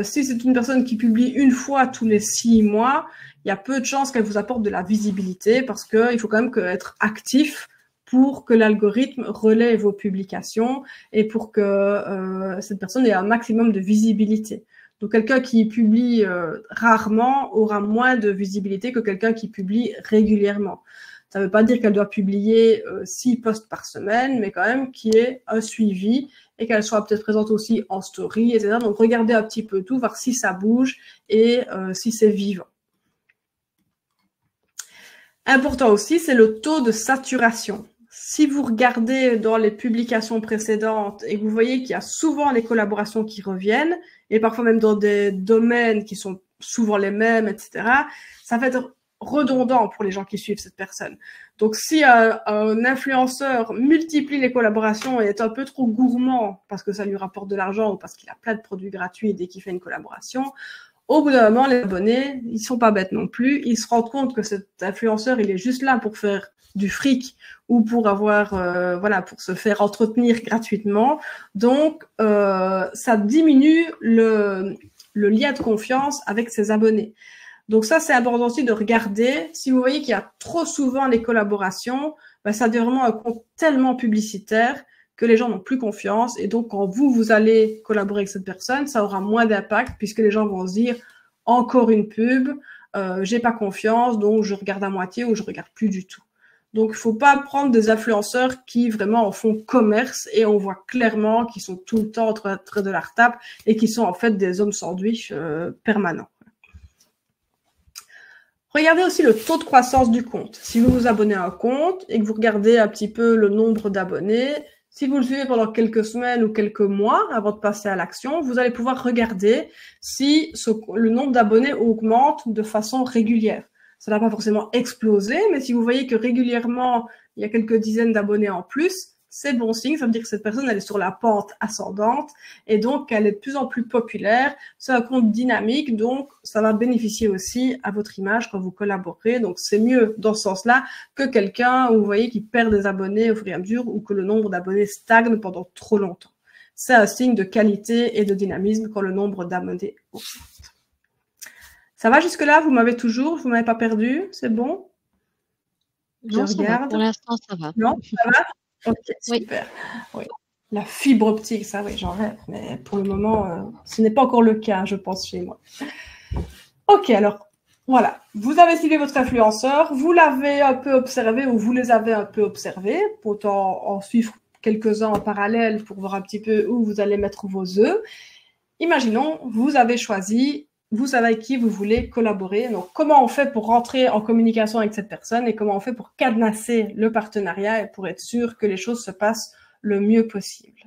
Si c'est une personne qui publie une fois tous les 6 mois, il y a peu de chances qu'elle vous apporte de la visibilité parce qu'il faut quand même être actif pour que l'algorithme relaie vos publications et pour que cette personne ait un maximum de visibilité. Donc, quelqu'un qui publie rarement aura moins de visibilité que quelqu'un qui publie régulièrement. Ça ne veut pas dire qu'elle doit publier 6 posts par semaine, mais quand même qu'il y ait un suivi et qu'elle soit peut-être présente aussi en story, etc. Donc, regardez un petit peu tout, voir si ça bouge et si c'est vivant. Important aussi, c'est le taux de saturation. Si vous regardez dans les publications précédentes et que vous voyez qu'il y a souvent les collaborations qui reviennent, et parfois même dans des domaines qui sont souvent les mêmes, etc., ça va être redondant pour les gens qui suivent cette personne. Donc, si un influenceur multiplie les collaborations et est un peu trop gourmand parce que ça lui rapporte de l'argent ou parce qu'il a plein de produits gratuits dès qu'il fait une collaboration, au bout d'un moment, les abonnés, ils sont pas bêtes non plus. Ils se rendent compte que cet influenceur, il est juste là pour faire du fric ou pour avoir, voilà, pour se faire entretenir gratuitement. Donc, ça diminue le lien de confiance avec ses abonnés. Donc ça, c'est important aussi de regarder. Si vous voyez qu'il y a trop souvent les collaborations, ben, ça devient vraiment un compte tellement publicitaire que les gens n'ont plus confiance. Et donc, quand vous allez collaborer avec cette personne, ça aura moins d'impact puisque les gens vont se dire « encore une pub, j'ai pas confiance, donc je regarde à moitié ou je regarde plus du tout ». Donc, il faut pas prendre des influenceurs qui vraiment en font commerce et on voit clairement qu'ils sont tout le temps en train de la retape et qui sont en fait des hommes sandwich permanents. Regardez aussi le taux de croissance du compte. Si vous vous abonnez à un compte et que vous regardez un petit peu le nombre d'abonnés, si vous le suivez pendant quelques semaines ou quelques mois avant de passer à l'action, vous allez pouvoir regarder si le nombre d'abonnés augmente de façon régulière. Ça n'a pas forcément explosé, mais si vous voyez que régulièrement, il y a quelques dizaines d'abonnés en plus, c'est bon signe, ça veut dire que cette personne, elle est sur la pente ascendante et donc elle est de plus en plus populaire. C'est un compte dynamique, donc ça va bénéficier aussi à votre image quand vous collaborez. Donc c'est mieux dans ce sens-là que quelqu'un où vous voyez qui perd des abonnés au fur et à mesure ou que le nombre d'abonnés stagne pendant trop longtemps. C'est un signe de qualité et de dynamisme quand le nombre d'abonnés augmente. Ça va jusque-là? Vous m'avez toujours? Vous m'avez pas perdu? C'est bon? Non, ça va. Pour l'instant, ça va. Non, ça va? Ok, Oui. super. Oui. La fibre optique, ça, oui, j'en rêve. Mais pour le moment, ce n'est pas encore le cas, je pense, chez moi. Ok, alors, voilà. Vous avez ciblé votre influenceur, vous l'avez un peu observé ou vous les avez un peu observés, pour en suivre quelques-uns en parallèle pour voir un petit peu où vous allez mettre vos œufs. Imaginons, vous avez choisi, vous savez avec qui vous voulez collaborer. Donc, comment on fait pour rentrer en communication avec cette personne et comment on fait pour cadenasser le partenariat et pour être sûr que les choses se passent le mieux possible.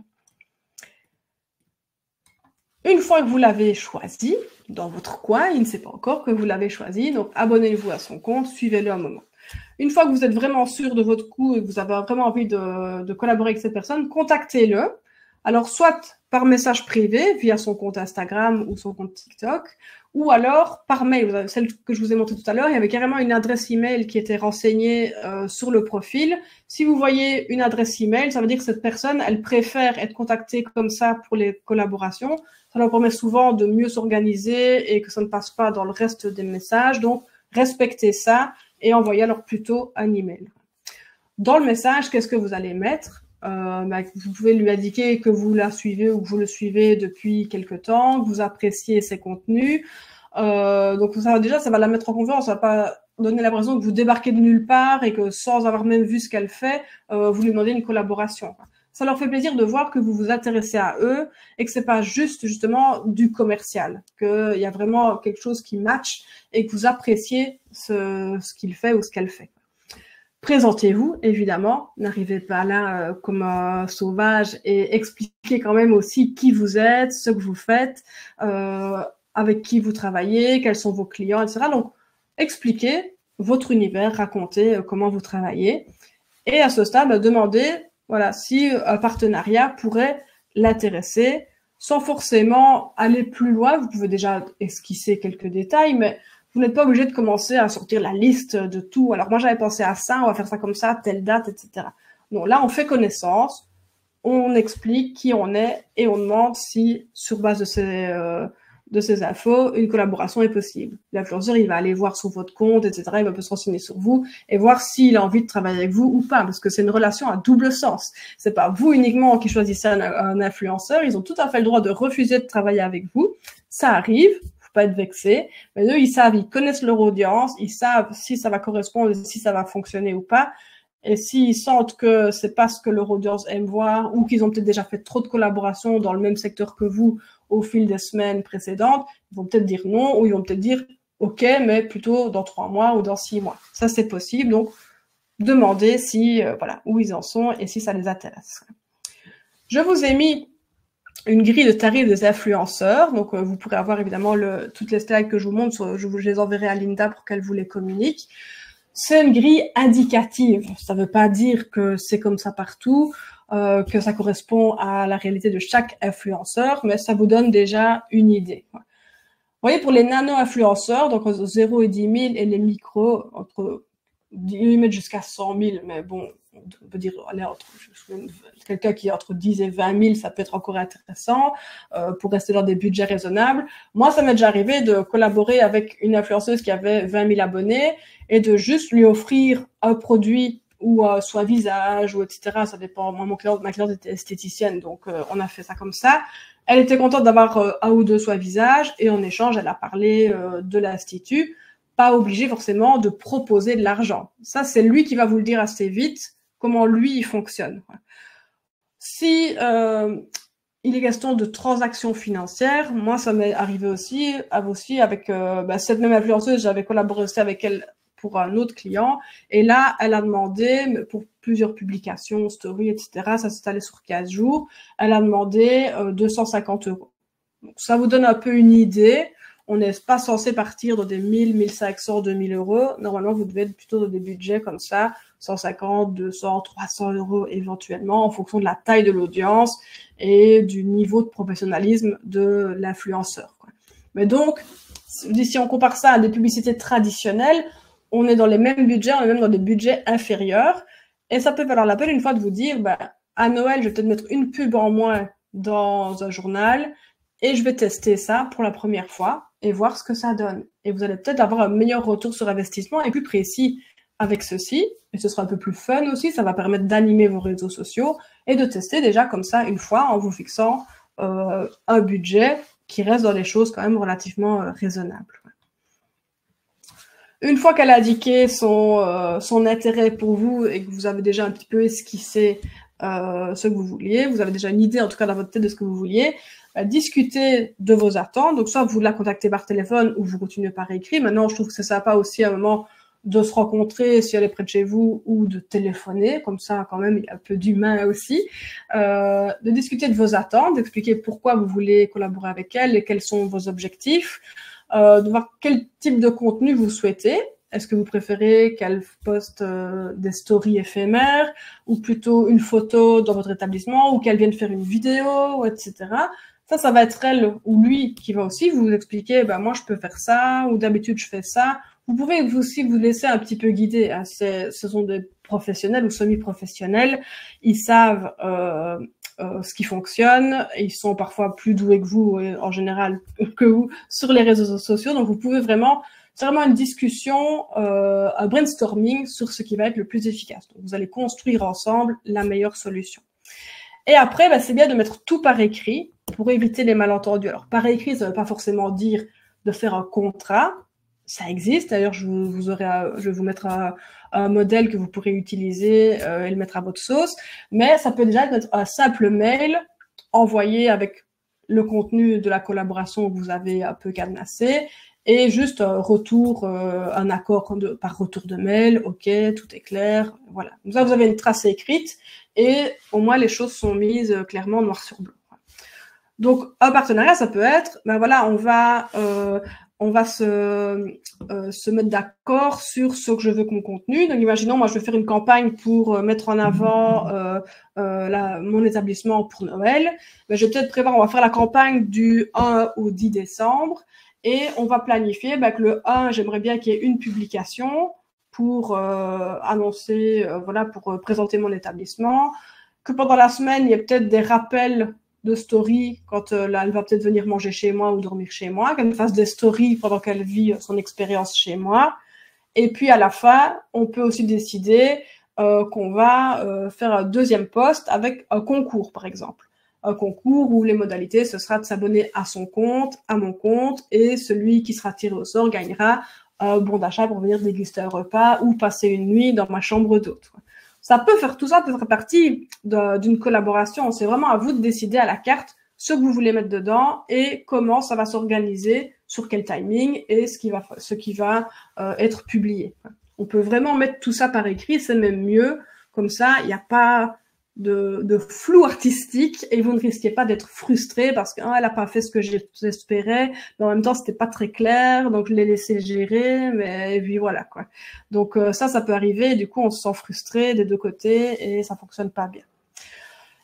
Une fois que vous l'avez choisi, dans votre coin, il ne sait pas encore que vous l'avez choisi, donc abonnez-vous à son compte, suivez-le un moment. Une fois que vous êtes vraiment sûr de votre coup et que vous avez vraiment envie de collaborer avec cette personne, contactez-le. Alors, soit par message privé via son compte Instagram ou son compte TikTok, ou alors par mail. Celle que je vous ai montrée tout à l'heure, il y avait carrément une adresse email qui était renseignée sur le profil. Si vous voyez une adresse email, ça veut dire que cette personne, elle préfère être contactée comme ça pour les collaborations. Ça leur permet souvent de mieux s'organiser et que ça ne passe pas dans le reste des messages. Donc, respectez ça et envoyez alors plutôt un email. Dans le message, qu'est-ce que vous allez mettre? Vous pouvez lui indiquer que vous la suivez ou que vous le suivez depuis quelque temps, que vous appréciez ses contenus. Donc ça va la mettre en confiance, ça va pas donner l'impression que vous débarquez de nulle part et que sans avoir même vu ce qu'elle fait, vous lui demandez une collaboration. Ça leur fait plaisir de voir que vous vous intéressez à eux et que c'est pas juste justement du commercial, qu'il y a vraiment quelque chose qui match et que vous appréciez ce qu'il fait ou ce qu'elle fait. Présentez-vous, évidemment. N'arrivez pas là comme un sauvage et expliquez quand même aussi qui vous êtes, ce que vous faites, avec qui vous travaillez, quels sont vos clients, etc. Donc, expliquez votre univers, racontez comment vous travaillez. Et à ce stade, demandez voilà, si un partenariat pourrait l'intéresser, sans forcément aller plus loin. Vous pouvez déjà esquisser quelques détails, mais vous n'êtes pas obligé de commencer à sortir la liste de tout. Alors moi, j'avais pensé à ça, on va faire ça comme ça, telle date, etc. Non, là, on fait connaissance, on explique qui on est et on demande si, sur base de ces infos, une collaboration est possible. L'influenceur, il va aller voir sur votre compte, etc. Il va peut se renseigner sur vous et voir s'il a envie de travailler avec vous ou pas, parce que c'est une relation à double sens. C'est pas vous uniquement qui choisissez un influenceur, ils ont tout à fait le droit de refuser de travailler avec vous. Ça arrive, faut pas être vexé, mais eux, ils savent, ils connaissent leur audience, ils savent si ça va correspondre, si ça va fonctionner ou pas. Et s'ils sentent que c'est pas ce que leur audience aime voir ou qu'ils ont peut-être déjà fait trop de collaborations dans le même secteur que vous au fil des semaines précédentes, ils vont peut-être dire non ou ils vont peut-être dire OK, mais plutôt dans 3 mois ou dans 6 mois. Ça, c'est possible. Donc, demandez si, voilà, où ils en sont et si ça les intéresse. Je vous ai mis une grille de tarifs des influenceurs. Donc, vous pourrez avoir évidemment toutes les slides que je vous montre. Je les enverrai à Linda pour qu'elle vous les communique. C'est une grille indicative. Ça ne veut pas dire que c'est comme ça partout, que ça correspond à la réalité de chaque influenceur, mais ça vous donne déjà une idée. Vous voyez, pour les nano-influenceurs, donc entre 0 et 10 000, et les micros, entre limite jusqu'à 100 000, mais bon, on peut dire, allez, quelqu'un qui est entre 10 et 20 000, ça peut être encore intéressant pour rester dans des budgets raisonnables. Moi, ça m'est déjà arrivé de collaborer avec une influenceuse qui avait 20 000 abonnés et de juste lui offrir un produit ou soit visage ou etc. Ça dépend. Moi, ma cliente était esthéticienne, donc on a fait ça comme ça. Elle était contente d'avoir un ou deux soins visage et en échange, elle a parlé de l'institut. Pas obligé forcément de proposer de l'argent. Ça, c'est lui qui va vous le dire assez vite, comment lui, il fonctionne. Si il est question de transactions financières, moi, ça m'est arrivé aussi avec cette même influenceuse, j'avais collaboré aussi avec elle pour un autre client, et là, elle a demandé, pour plusieurs publications, stories, etc., ça s'est allé sur 15 jours, elle a demandé 250 €. Donc, ça vous donne un peu une idée. On n'est pas censé partir dans des 1000, 1500, 2000 €. Normalement, vous devez être plutôt dans des budgets comme ça, 150, 200, 300 € éventuellement, en fonction de la taille de l'audience et du niveau de professionnalisme de l'influenceur. Mais donc, si on compare ça à des publicités traditionnelles, on est dans les mêmes budgets, on est même dans des budgets inférieurs. Et ça peut valoir la peine une fois de vous dire, à Noël, je vais peut-être mettre une pub en moins dans un journal et je vais tester ça pour la première fois et voir ce que ça donne. Et vous allez peut-être avoir un meilleur retour sur investissement et plus précis avec ceci. Et ce sera un peu plus fun aussi. Ça va permettre d'animer vos réseaux sociaux et de tester déjà comme ça une fois en vous fixant un budget qui reste dans les choses quand même relativement raisonnables. Une fois qu'elle a indiqué son intérêt pour vous et que vous avez déjà un petit peu esquissé ce que vous vouliez, vous avez déjà une idée en tout cas dans votre tête de ce que vous vouliez, discutez de vos attentes. Donc soit vous la contactez par téléphone ou vous continuez par écrit. Maintenant, je trouve que c'est sympa aussi à un moment de se rencontrer si elle est près de chez vous ou de téléphoner. Comme ça, quand même, il y a un peu d'humain aussi. De discuter de vos attentes, d'expliquer pourquoi vous voulez collaborer avec elle et quels sont vos objectifs. De voir quel type de contenu vous souhaitez. Est-ce que vous préférez qu'elle poste des stories éphémères ou plutôt une photo dans votre établissement ou qu'elle vienne faire une vidéo, etc. Ça va être elle ou lui qui va aussi vous expliquer, moi je peux faire ça ou d'habitude je fais ça. Vous pouvez aussi vous laisser un petit peu guider. Hein. Ce sont des professionnels ou semi-professionnels. Ils savent ce qui fonctionne. Ils sont parfois plus doués que vous, en général, que vous, sur les réseaux sociaux. Donc, vous pouvez c'est vraiment une discussion, un brainstorming sur ce qui va être le plus efficace. Donc, vous allez construire ensemble la meilleure solution. Et après, c'est bien de mettre tout par écrit pour éviter les malentendus. Alors, par écrit, ça ne veut pas forcément dire de faire un contrat. Ça existe. D'ailleurs, je vais vous mettre un modèle que vous pourrez utiliser et le mettre à votre sauce. Mais ça peut déjà être un simple mail envoyé avec le contenu de la collaboration que vous avez un peu cadenassé et juste retour, un accord par retour de mail, ok, tout est clair, voilà. Comme ça, vous avez une trace écrite et au moins les choses sont mises clairement noir sur blanc. Donc, un partenariat, ça peut être, ben voilà, on va se mettre d'accord sur ce que je veux comme contenu. Donc, imaginons, moi, je vais faire une campagne pour mettre en avant mon établissement pour Noël. Ben, je vais peut-être prévoir, on va faire la campagne du 1 au 10 décembre et on va planifier ben, que le 1, j'aimerais bien qu'il y ait une publication pour annoncer, voilà, pour présenter mon établissement. Que pendant la semaine, il y ait peut-être des rappels de story quand là, elle va peut-être venir manger chez moi ou dormir chez moi, qu'elle me fasse des stories pendant qu'elle vit son expérience chez moi. Et puis à la fin, on peut aussi décider qu'on va faire un deuxième post avec un concours, par exemple. Un concours où les modalités, ce sera de s'abonner à son compte, à mon compte, et celui qui sera tiré au sort gagnera un bon d'achat pour venir déguster un repas ou passer une nuit dans ma chambre d'hôte. Ça peut faire, tout ça peut faire partie d'une collaboration. C'est vraiment à vous de décider à la carte ce que vous voulez mettre dedans et comment ça va s'organiser, sur quel timing et ce qui va être publié. On peut vraiment mettre tout ça par écrit, c'est même mieux. Comme ça, il n'y a pas de flou artistique et vous ne risquez pas d'être frustré parce qu'elle n'a pas fait ce que j'espérais, mais en même temps, c'était pas très clair, donc je l'ai laissé gérer, mais et puis voilà, quoi. Donc ça peut arriver, du coup, on se sent frustré des deux côtés et ça fonctionne pas bien.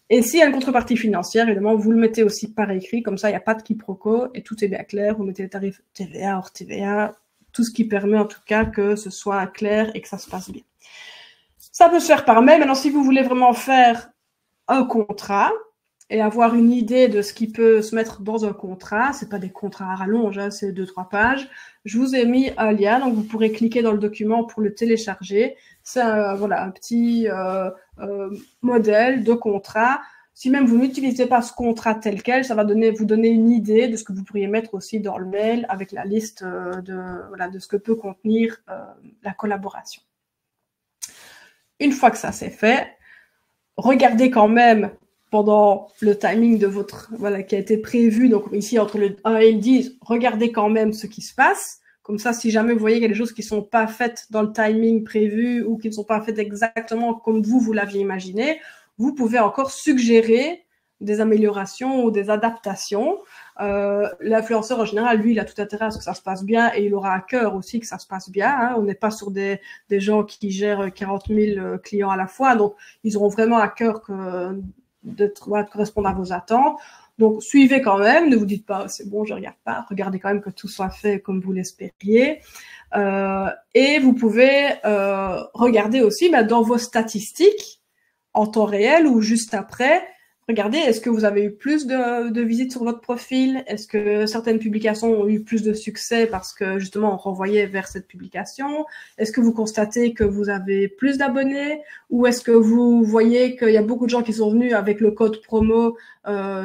Et s'il y a une contrepartie financière, évidemment, vous le mettez aussi par écrit, comme ça, il n'y a pas de quiproquo et tout est bien clair. Vous mettez les tarifs TVA, hors TVA, tout ce qui permet en tout cas que ce soit clair et que ça se passe bien. Ça peut se faire par mail. Maintenant, si vous voulez vraiment faire un contrat et avoir une idée de ce qui peut se mettre dans un contrat, c'est pas des contrats à rallonge, hein, c'est 2-3 pages. Je vous ai mis un lien, donc vous pourrez cliquer dans le document pour le télécharger. C'est voilà, un petit modèle de contrat. Si même vous n'utilisez pas ce contrat tel quel, ça va vous donner une idée de ce que vous pourriez mettre aussi dans le mail avec la liste de ce que peut contenir la collaboration. Une fois que ça c'est fait, regardez quand même pendant le timing de qui a été prévu, donc ici entre le 1 et le 10, regardez quand même ce qui se passe. Comme ça, si jamais vous voyez qu'il y a des choses qui ne sont pas faites dans le timing prévu ou qui ne sont pas faites exactement comme vous l'aviez imaginé, vous pouvez encore suggérer des améliorations ou des adaptations. L'influenceur, en général, lui, il a tout intérêt à ce que ça se passe bien et il aura à cœur aussi que ça se passe bien. Hein. On n'est pas sur des gens qui gèrent 40 000 clients à la fois. Donc, ils auront vraiment à cœur de correspondre à vos attentes. Donc, suivez quand même. Ne vous dites pas, c'est bon, je regarde pas. Regardez quand même que tout soit fait comme vous l'espériez. Et vous pouvez regarder aussi dans vos statistiques en temps réel ou juste après. Regardez, est-ce que vous avez eu plus de visites sur votre profil? Est-ce que certaines publications ont eu plus de succès parce que justement on renvoyait vers cette publication? Est-ce que vous constatez que vous avez plus d'abonnés? Ou est-ce que vous voyez qu'il y a beaucoup de gens qui sont venus avec le code promo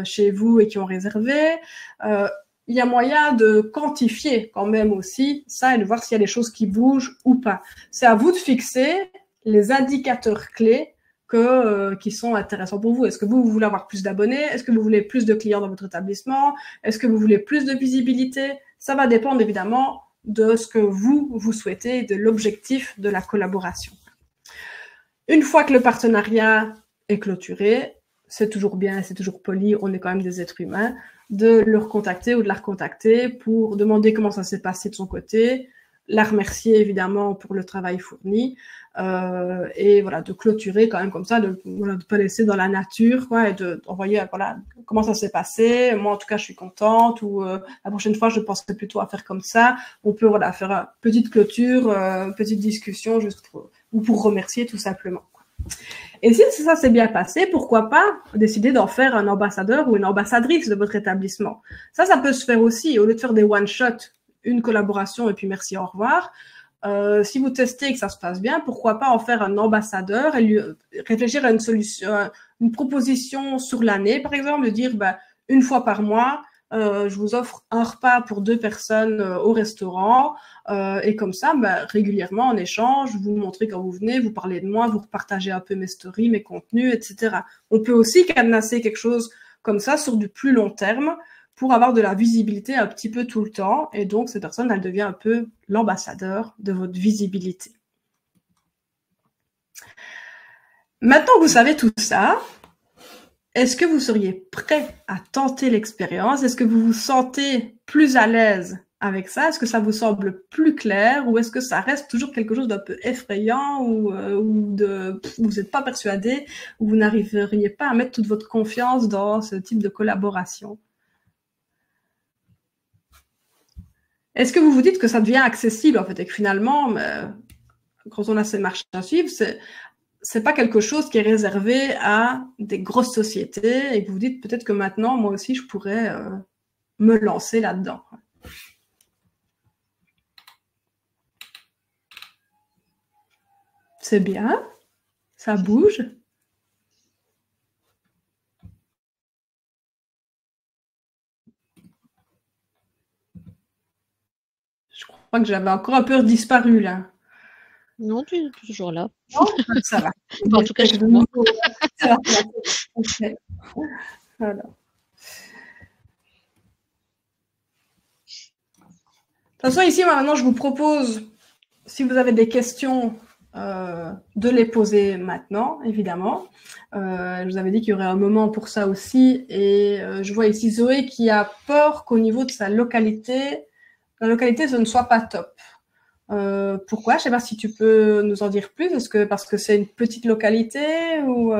chez vous et qui ont réservé? Il y a moyen de quantifier quand même aussi ça et de voir s'il y a des choses qui bougent ou pas. C'est à vous de fixer les indicateurs clés qui sont intéressants pour vous. Est-ce que vous voulez avoir plus d'abonnés? Est-ce que vous voulez plus de clients dans votre établissement? Est-ce que vous voulez plus de visibilité? Ça va dépendre évidemment de ce que vous souhaitez et de l'objectif de la collaboration. Une fois que le partenariat est clôturé, c'est toujours bien, c'est toujours poli, on est quand même des êtres humains, de le recontacter ou de la recontacter pour demander comment ça s'est passé de son côté, la remercier évidemment pour le travail fourni, et voilà, de clôturer quand même comme ça, de pas laisser dans la nature, quoi, et d'envoyer voilà comment ça s'est passé. Moi en tout cas je suis contente, ou la prochaine fois je penserai plutôt à faire comme ça. On peut voilà faire une petite clôture, petite discussion juste pour remercier tout simplement. Et si ça s'est bien passé, pourquoi pas décider d'en faire un ambassadeur ou une ambassadrice de votre établissement. Ça peut se faire aussi, au lieu de faire des one-shot, une collaboration et puis merci, au revoir. Si vous testez et que ça se passe bien, pourquoi pas en faire un ambassadeur et réfléchir à une solution, une proposition sur l'année, par exemple, de dire une fois par mois, je vous offre un repas pour 2 personnes au restaurant, et comme ça, régulièrement en échange, vous me montrez quand vous venez, vous parlez de moi, vous partagez un peu mes stories, mes contenus, etc. On peut aussi cadenasser quelque chose comme ça sur du plus long terme pour avoir de la visibilité un petit peu tout le temps. Et donc, cette personne, elle devient un peu l'ambassadeur de votre visibilité. Maintenant que vous savez tout ça, est-ce que vous seriez prêt à tenter l'expérience? Est-ce que vous vous sentez plus à l'aise avec ça? Est-ce que ça vous semble plus clair ou est-ce que ça reste toujours quelque chose d'un peu effrayant ou vous n'êtes pas persuadé ou vous n'arriveriez pas à mettre toute votre confiance dans ce type de collaboration? Est-ce que vous vous dites que ça devient accessible en fait et que finalement, quand on a ces marches à suivre, c'est pas quelque chose qui est réservé à des grosses sociétés et que vous dites peut-être que maintenant, moi aussi, je pourrais me lancer là-dedans. C'est bien, ça bouge. Je crois que j'avais encore un peu disparu là. Non, tu es toujours là. Non, ça va. En tout cas, chez moi. Okay. Voilà. De toute façon, ici, maintenant, je vous propose, si vous avez des questions, de les poser maintenant, évidemment. Je vous avais dit qu'il y aurait un moment pour ça aussi. Et je vois ici Zoé qui a peur qu'au niveau de sa localité, la localité, ce ne soit pas top. Pourquoi? Je ne sais pas si tu peux nous en dire plus. Est-ce que parce que c'est une petite localité ou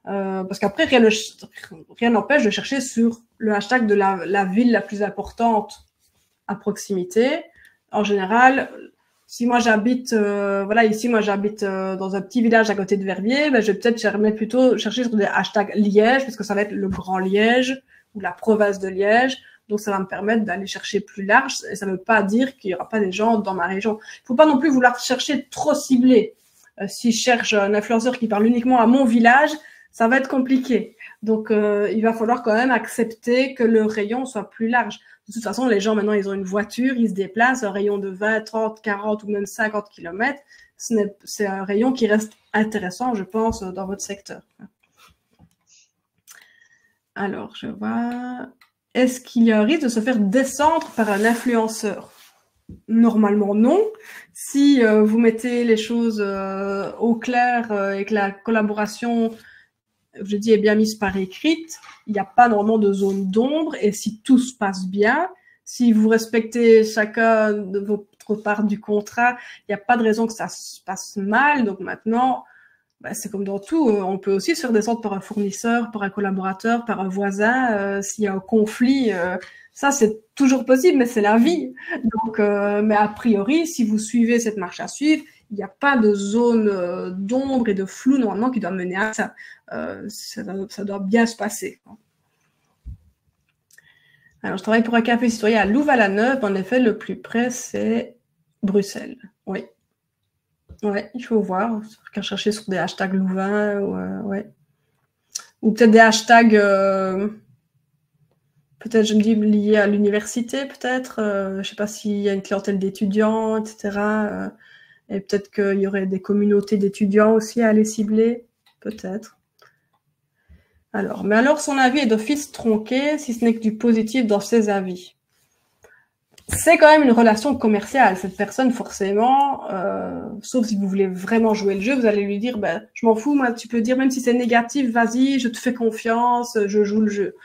parce qu'après, rien n'empêche de chercher sur le hashtag de la ville la plus importante à proximité. En général, si moi j'habite, ici moi j'habite dans un petit village à côté de Verviers, je vais peut-être plutôt chercher sur des hashtags Liège, parce que ça va être le Grand Liège ou la province de Liège. Donc ça va me permettre d'aller chercher plus large, et ça ne veut pas dire qu'il n'y aura pas des gens dans ma région. Il ne faut pas non plus vouloir chercher trop ciblé. Si je cherche un influenceur qui parle uniquement à mon village, ça va être compliqué. Donc il va falloir quand même accepter que le rayon soit plus large. De toute façon, les gens, maintenant, ils ont une voiture, ils se déplacent, un rayon de 20, 30, 40 ou même 50 km. C'est un rayon qui reste intéressant, je pense, dans votre secteur. Alors, je vois... Est-ce qu'il y a un risque de se faire descendre par un influenceur? Normalement, non. Si vous mettez les choses au clair et que la collaboration, je dis, est bien mise par écrite, il n'y a pas normalement de zone d'ombre. Et si tout se passe bien, si vous respectez chacun de votre part du contrat, il n'y a pas de raison que ça se passe mal. Donc maintenant, c'est comme dans tout, on peut aussi se faire descendre par un fournisseur, par un collaborateur, par un voisin. S'il y a un conflit, ça c'est toujours possible, mais c'est la vie. Donc, mais a priori, si vous suivez cette marche à suivre, il n'y a pas de zone d'ombre et de flou normalement qui doit mener à ça. Ça doit bien se passer. Alors, je travaille pour un café citoyen à Louvain-la-Neuve. En effet, le plus près, c'est Bruxelles. Oui. Ouais, il faut voir. Qu'à chercher sur des hashtags Louvain ouais. Ou peut-être des hashtags, peut-être, je me dis, liés à l'université, peut-être. Je ne sais pas s'il y a une clientèle d'étudiants, etc. Et peut-être qu'il y aurait des communautés d'étudiants aussi à aller cibler, peut-être. Alors, son avis est d'office tronqué, si ce n'est que du positif dans ses avis. C'est quand même une relation commerciale. Cette personne, forcément, sauf si vous voulez vraiment jouer le jeu, vous allez lui dire, je m'en fous, moi, tu peux dire, même si c'est négatif, vas-y, je te fais confiance, je joue le jeu.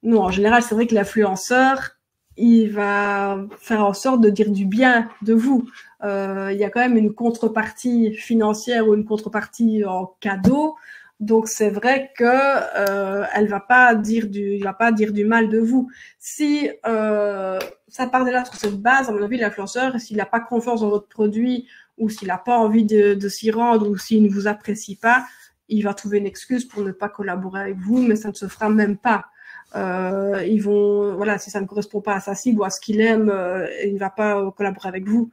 Non, en général, c'est vrai que l'influenceur, il va faire en sorte de dire du bien de vous. Il y a quand même une contrepartie financière ou une contrepartie en cadeau. Donc c'est vrai que il va pas dire du mal de vous. Si ça part déjà sur cette base, à mon avis, l'influenceur, s'il n'a pas confiance dans votre produit ou s'il n'a pas envie de s'y rendre ou s'il ne vous apprécie pas, il va trouver une excuse pour ne pas collaborer avec vous, mais ça ne se fera même pas. Si ça ne correspond pas à sa cible ou à ce qu'il aime, il ne va pas collaborer avec vous.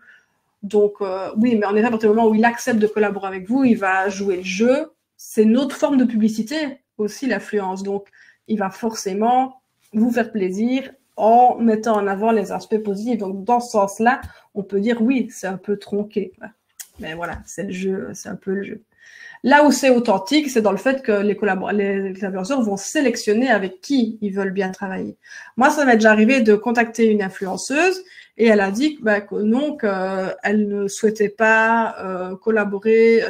Donc oui, mais en effet, à partir du moment où il accepte de collaborer avec vous, il va jouer le jeu. C'est une autre forme de publicité aussi, l'affluence. Donc, il va forcément vous faire plaisir en mettant en avant les aspects positifs. Donc, dans ce sens-là, on peut dire oui, c'est un peu tronqué. Mais voilà, c'est le jeu, c'est un peu le jeu. Là où c'est authentique, c'est dans le fait que les influenceurs vont sélectionner avec qui ils veulent bien travailler. Moi, ça m'est déjà arrivé de contacter une influenceuse et elle a dit que non, qu'elle ne souhaitait pas collaborer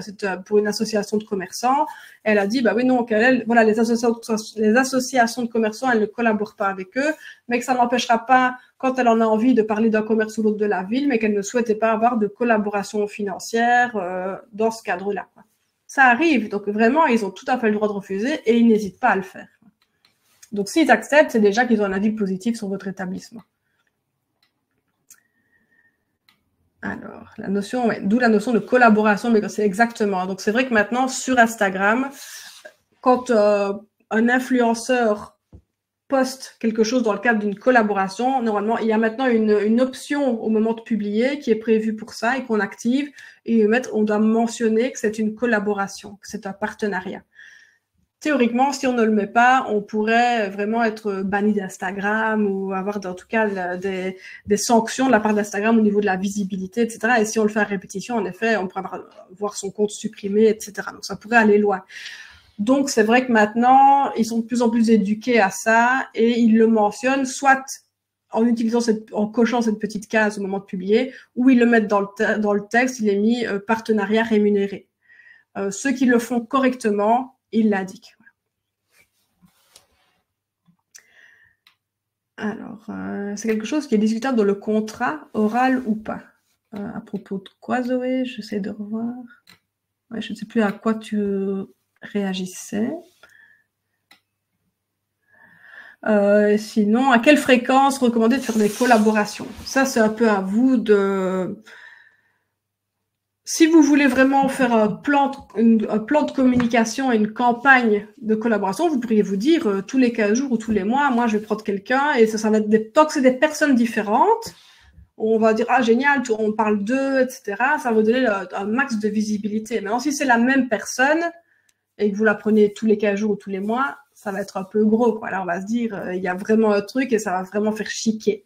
pour une association de commerçants. Elle a dit oui, non, voilà, les associations de commerçants, elle ne collabore pas avec eux, mais que ça n'empêchera pas, quand elle en a envie, de parler d'un commerce ou l'autre de la ville, mais qu'elle ne souhaitait pas avoir de collaboration financière dans ce cadre-là. Ça arrive, donc vraiment, ils ont tout à fait le droit de refuser et ils n'hésitent pas à le faire. Donc s'ils acceptent, c'est déjà qu'ils ont un avis positif sur votre établissement. Alors, d'où la notion de collaboration, mais c'est exactement. Donc c'est vrai que maintenant, sur Instagram, quand un influenceur poste quelque chose dans le cadre d'une collaboration, normalement, il y a maintenant une option au moment de publier qui est prévue pour ça et qu'on active. Et on doit mentionner que c'est une collaboration, que c'est un partenariat. Théoriquement, si on ne le met pas, on pourrait vraiment être banni d'Instagram ou avoir en tout cas des sanctions de la part d'Instagram au niveau de la visibilité, etc. Et si on le fait à répétition, en effet, on pourrait voir son compte supprimé, etc. Donc ça pourrait aller loin. Donc c'est vrai que maintenant, ils sont de plus en plus éduqués à ça et ils le mentionnent soit en cochant cette petite case au moment de publier, ou ils le mettent dans le texte, il est mis partenariat rémunéré. Ceux qui le font correctement, ils l'indiquent. Alors, c'est quelque chose qui est discutable dans le contrat, oral ou pas. À propos de quoi, Zoé? J'essaie de revoir. Ouais, je ne sais plus à quoi tu réagissais. Sinon, à quelle fréquence recommander de faire des collaborations? Ça, c'est un peu à vous de... Si vous voulez vraiment faire un plan de communication et une campagne de collaboration, vous pourriez vous dire tous les 15 jours ou tous les mois, moi, je vais prendre quelqu'un et ça va être tant que c'est des personnes différentes, on va dire, génial, on parle d'eux, etc. Ça va vous donner un max de visibilité. Maintenant, si c'est la même personne et que vous la prenez tous les 15 jours ou tous les mois, ça va être un peu gros, quoi. Là, on va se dire, il y a vraiment un truc et ça va vraiment faire chiquer.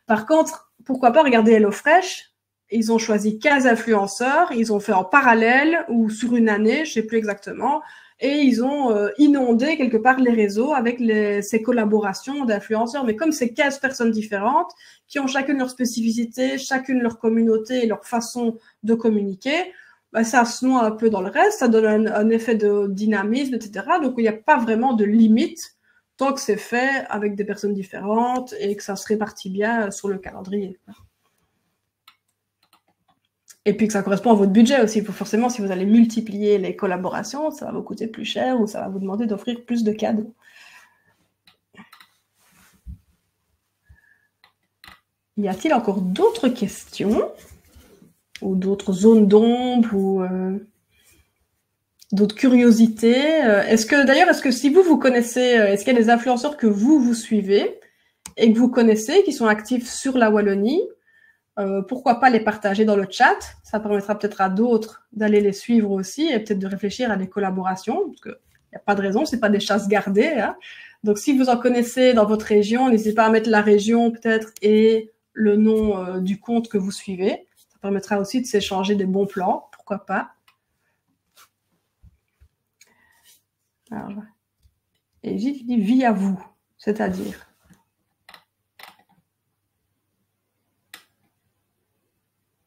Par contre, pourquoi pas regarder HelloFresh? Ils ont choisi 15 influenceurs, ils ont fait en parallèle ou sur une année, je sais plus exactement, et ils ont inondé quelque part les réseaux avec ces collaborations d'influenceurs. Mais comme c'est 15 personnes différentes, qui ont chacune leur spécificité, chacune leur communauté et leur façon de communiquer, ça se noie un peu dans le reste, ça donne un effet de dynamisme, etc. Donc, il n'y a pas vraiment de limite tant que c'est fait avec des personnes différentes et que ça se répartit bien sur le calendrier. Et puis que ça correspond à votre budget aussi. Forcément, si vous allez multiplier les collaborations, ça va vous coûter plus cher ou ça va vous demander d'offrir plus de cadeaux. Y a-t-il encore d'autres questions ou d'autres zones d'ombre ou d'autres curiosités? Est-ce que si vous connaissez, est-ce qu'il y a des influenceurs que vous suivez et que vous connaissez qui sont actifs sur la Wallonie? Pourquoi pas les partager dans le chat? Ça permettra peut-être à d'autres d'aller les suivre aussi et peut-être de réfléchir à des collaborations, parce qu'il n'y a pas de raison, c'est pas des chasses gardées. Hein. Donc, si vous en connaissez dans votre région, n'hésitez pas à mettre la région peut-être et le nom du compte que vous suivez. Ça permettra aussi de s'échanger des bons plans, pourquoi pas. Alors, et j'ai dit vie à vous, c'est-à-dire...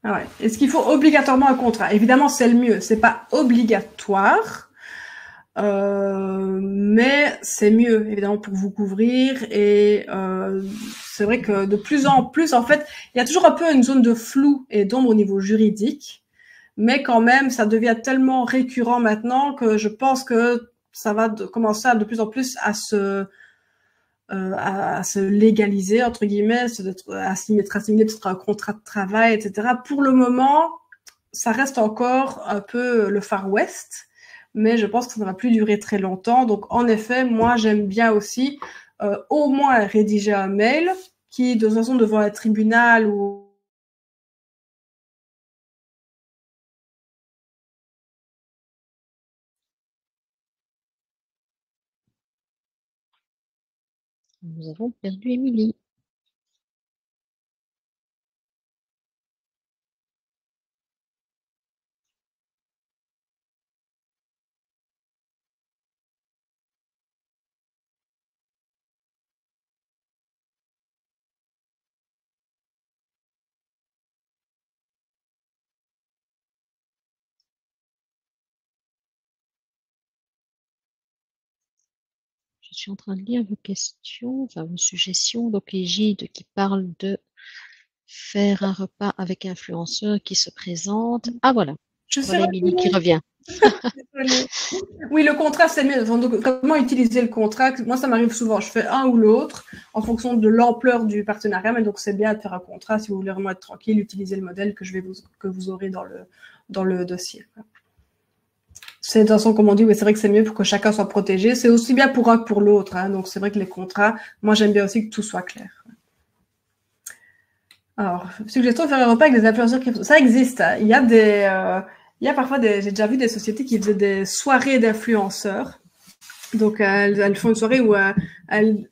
Ah ouais. Est-ce qu'il faut obligatoirement un contrat? Évidemment, c'est le mieux. C'est pas obligatoire, mais c'est mieux, évidemment, pour vous couvrir. Et c'est vrai que de plus en plus, en fait, il y a toujours un peu une zone de flou et d'ombre au niveau juridique. Mais quand même, ça devient tellement récurrent maintenant que je pense que ça va commencer de plus en plus à se légaliser, entre guillemets, à s'y mettre peut-être un contrat de travail, etc. Pour le moment, ça reste encore un peu le Far West, mais je pense que ça ne va plus durer très longtemps. Donc, en effet, moi, j'aime bien aussi au moins rédiger un mail qui, de toute façon, devant un tribunal ou Nous avons perdu Émilie. Je suis en train de lire vos questions, enfin vos suggestions. Donc, Égide qui parle de faire un repas avec influenceur qui se présente. Ah voilà, Je sais voilà pas. Émilie qui revient. Désolée. Oui, le contrat, c'est mieux. Enfin, donc, comment utiliser le contrat? Moi, ça m'arrive souvent. Je fais un ou l'autre en fonction de l'ampleur du partenariat. Mais donc, c'est bien de faire un contrat si vous voulez vraiment être tranquille, utiliser le modèle que vous aurez dans le dossier. C'est de toute façon, comme on dit, oui, c'est vrai que c'est mieux pour que chacun soit protégé. C'est aussi bien pour un que pour l'autre. Hein. Donc, c'est vrai que les contrats, moi, j'aime bien aussi que tout soit clair. Alors, suggestion de faire un repas avec des influenceurs crypto. Ça existe. Hein. Il y a parfois j'ai déjà vu des sociétés qui faisaient des soirées d'influenceurs. Donc, elles font une soirée où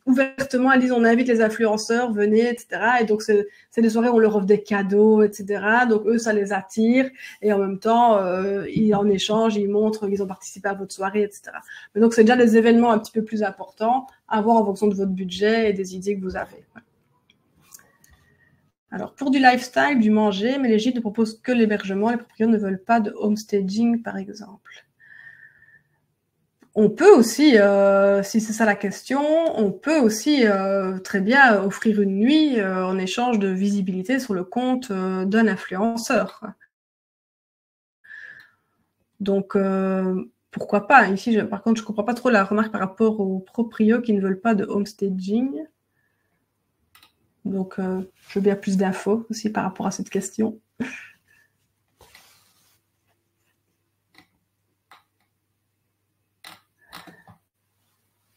ouvertement, elles disent on invite les influenceurs, venez, etc. Et donc, c'est des soirées où on leur offre des cadeaux, etc. Donc, eux, ça les attire. Et en même temps, en échange, ils montrent qu'ils ont participé à votre soirée, etc. Mais donc, c'est déjà des événements un petit peu plus importants à voir en fonction de votre budget et des idées que vous avez. Ouais. Alors, pour du lifestyle, du manger, mais les gîtes ne proposent que l'hébergement. Les propriétaires ne veulent pas de homestaging, par exemple. On peut aussi, si c'est ça la question, on peut aussi très bien offrir une nuit en échange de visibilité sur le compte d'un influenceur. Donc, pourquoi pas? Ici, par contre, je ne comprends pas trop la remarque par rapport aux proprios qui ne veulent pas de homestaging. Donc, je veux bien plus d'infos aussi par rapport à cette question.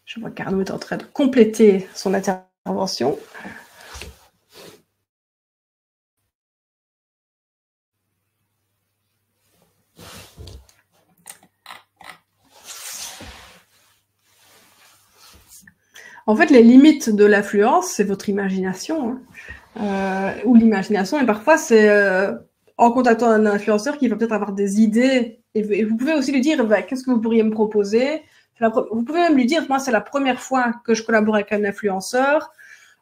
Je vois qu'Arnaud est en train de compléter son intervention. En fait, les limites de l'affluence, c'est votre imagination. Hein. Ou l'imagination, et parfois, c'est en contactant un influenceur qui va peut-être avoir des idées. Et vous pouvez aussi lui dire, bah, qu'est-ce que vous pourriez me proposer? Vous pouvez même lui dire, moi, c'est la première fois que je collabore avec un influenceur.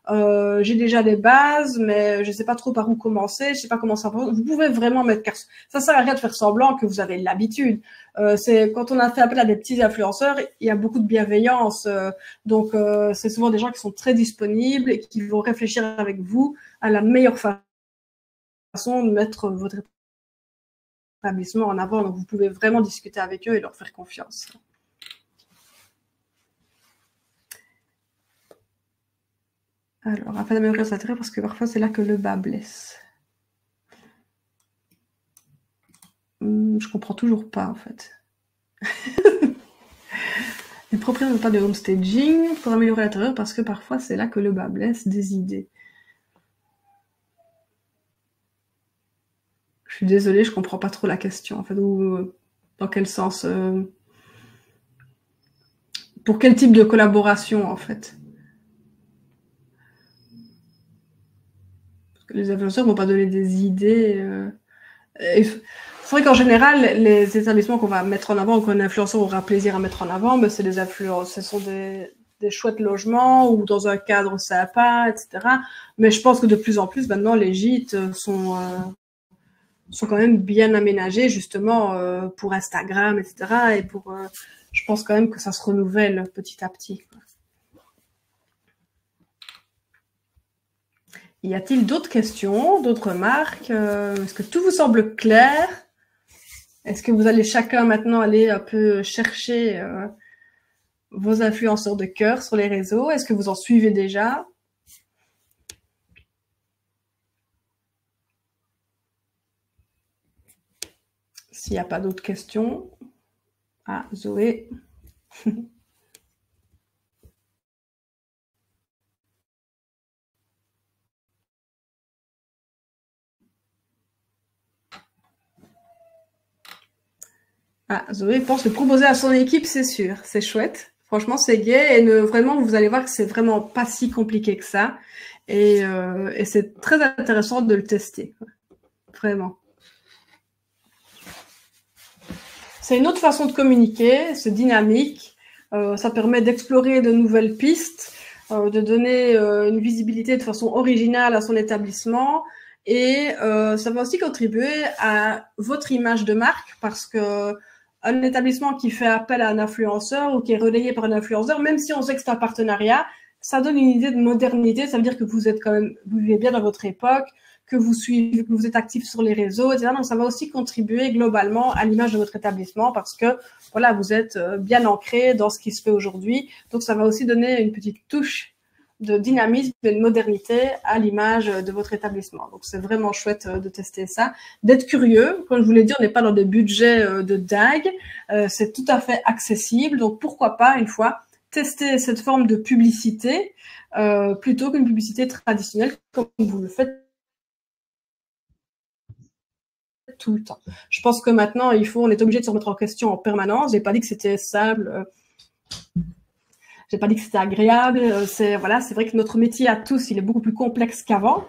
J'ai déjà des bases, mais je ne sais pas trop par où commencer, je ne sais pas comment ça va. Vous pouvez vraiment mettre... Ça sert à rien de faire semblant que vous avez l'habitude. C'est quand on a fait appel à des petits influenceurs, il y a beaucoup de bienveillance. Donc, c'est souvent des gens qui sont très disponibles et qui vont réfléchir avec vous à la meilleure façon de mettre votre établissement en avant. Donc, vous pouvez vraiment discuter avec eux et leur faire confiance. Alors, afin d'améliorer son intérêt, parce que parfois, c'est là que le bas blesse. Je comprends toujours pas, en fait. Les propriétaires n'ont pas de homestaging pour améliorer l'intérieur, parce que parfois, c'est là que le bas blesse des idées. Je suis désolée, je comprends pas trop la question, en fait. Dans quel sens pour quel type de collaboration, en fait? Parce que les influenceurs vont pas donner des idées. C'est vrai qu'en général, les établissements qu'on va mettre en avant ou qu'un influenceur aura plaisir à mettre en avant, ben, c'est des influences, ce sont des chouettes logements ou dans un cadre sympa, etc. Mais je pense que de plus en plus, maintenant, les gîtes sont quand même bien aménagés, justement, pour Instagram, etc. Et je pense quand même que ça se renouvelle petit à petit. Y a-t-il d'autres questions, d'autres remarques? Est-ce que tout vous semble clair? Est-ce que vous allez chacun maintenant aller un peu chercher vos influenceurs de cœur sur les réseaux? Est-ce que vous en suivez déjà? S'il n'y a pas d'autres questions. Ah, Zoé. Ah, Zoé pense le proposer à son équipe, c'est sûr. C'est chouette. Franchement, c'est gai. Et vraiment, vous allez voir que c'est vraiment pas si compliqué que ça. Et c'est très intéressant de le tester. Vraiment. C'est une autre façon de communiquer. C'est dynamique. Ça permet d'explorer de nouvelles pistes, de donner une visibilité de façon originale à son établissement. Et ça va aussi contribuer à votre image de marque parce que un établissement qui fait appel à un influenceur ou qui est relayé par un influenceur, même si on sait que c'est un partenariat, ça donne une idée de modernité. Ça veut dire que vous êtes quand même, vous vivez bien dans votre époque, que vous suivez, que vous êtes actif sur les réseaux, etc. Donc, ça va aussi contribuer globalement à l'image de votre établissement parce que, voilà, vous êtes bien ancré dans ce qui se fait aujourd'hui. Donc, ça va aussi donner une petite touche de dynamisme et de modernité à l'image de votre établissement. Donc, c'est vraiment chouette de tester ça. D'être curieux. Comme je vous l'ai dit, on n'est pas dans des budgets de dingue. C'est tout à fait accessible. Donc, pourquoi pas, une fois, tester cette forme de publicité plutôt qu'une publicité traditionnelle comme vous le faites tout le temps. Je pense que maintenant, on est obligé de se remettre en question en permanence. J'ai pas dit que c'était simple. J'ai pas dit que c'était agréable. C'est vrai que notre métier à tous, il est beaucoup plus complexe qu'avant.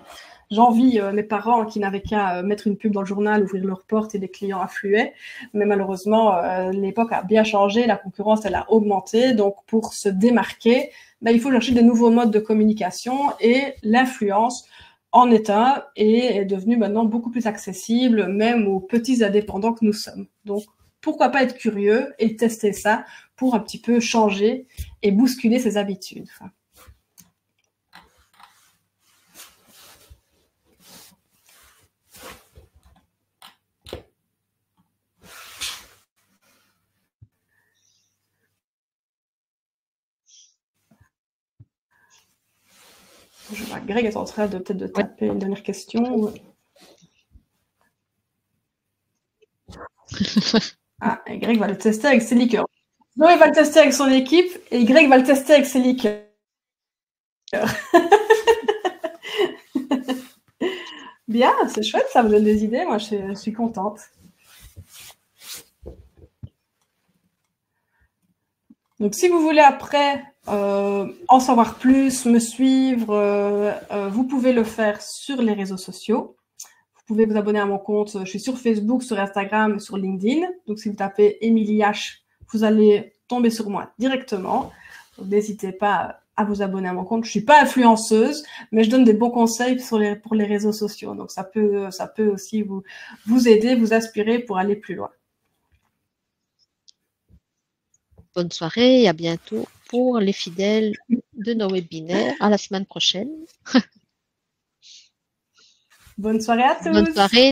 J'envie mes parents qui n'avaient qu'à mettre une pub dans le journal, ouvrir leurs portes et des clients affluaient. Mais malheureusement, l'époque a bien changé, la concurrence, elle a augmenté. Donc, pour se démarquer, il faut chercher de nouveaux modes de communication et l'influence en est un et est devenu maintenant beaucoup plus accessible, même aux petits indépendants que nous sommes. Donc, pourquoi pas être curieux et tester ça pour un petit peu changer et bousculer ses habitudes. Je vois Greg est en train de peut-être de taper une dernière question. Ah, et Greg va le tester avec ses liqueurs. Noé va le tester avec son équipe et Greg va le tester avec ses liqueurs. Bien, c'est chouette, ça vous donne des idées. Moi, je suis contente. Donc, si vous voulez après en savoir plus, me suivre, vous pouvez le faire sur les réseaux sociaux. Vous pouvez vous abonner à mon compte. Je suis sur Facebook, sur Instagram, sur LinkedIn. Donc, si vous tapez Émilie H, vous allez tomber sur moi directement. Donc, n'hésitez pas à vous abonner à mon compte. Je suis pas influenceuse, mais je donne des bons conseils pour les réseaux sociaux. Donc, ça peut aussi vous aider, vous inspirer pour aller plus loin. Bonne soirée et à bientôt pour les fidèles de nos webinaires. À la semaine prochaine. Bonne soirée à tous. Bonne soirée.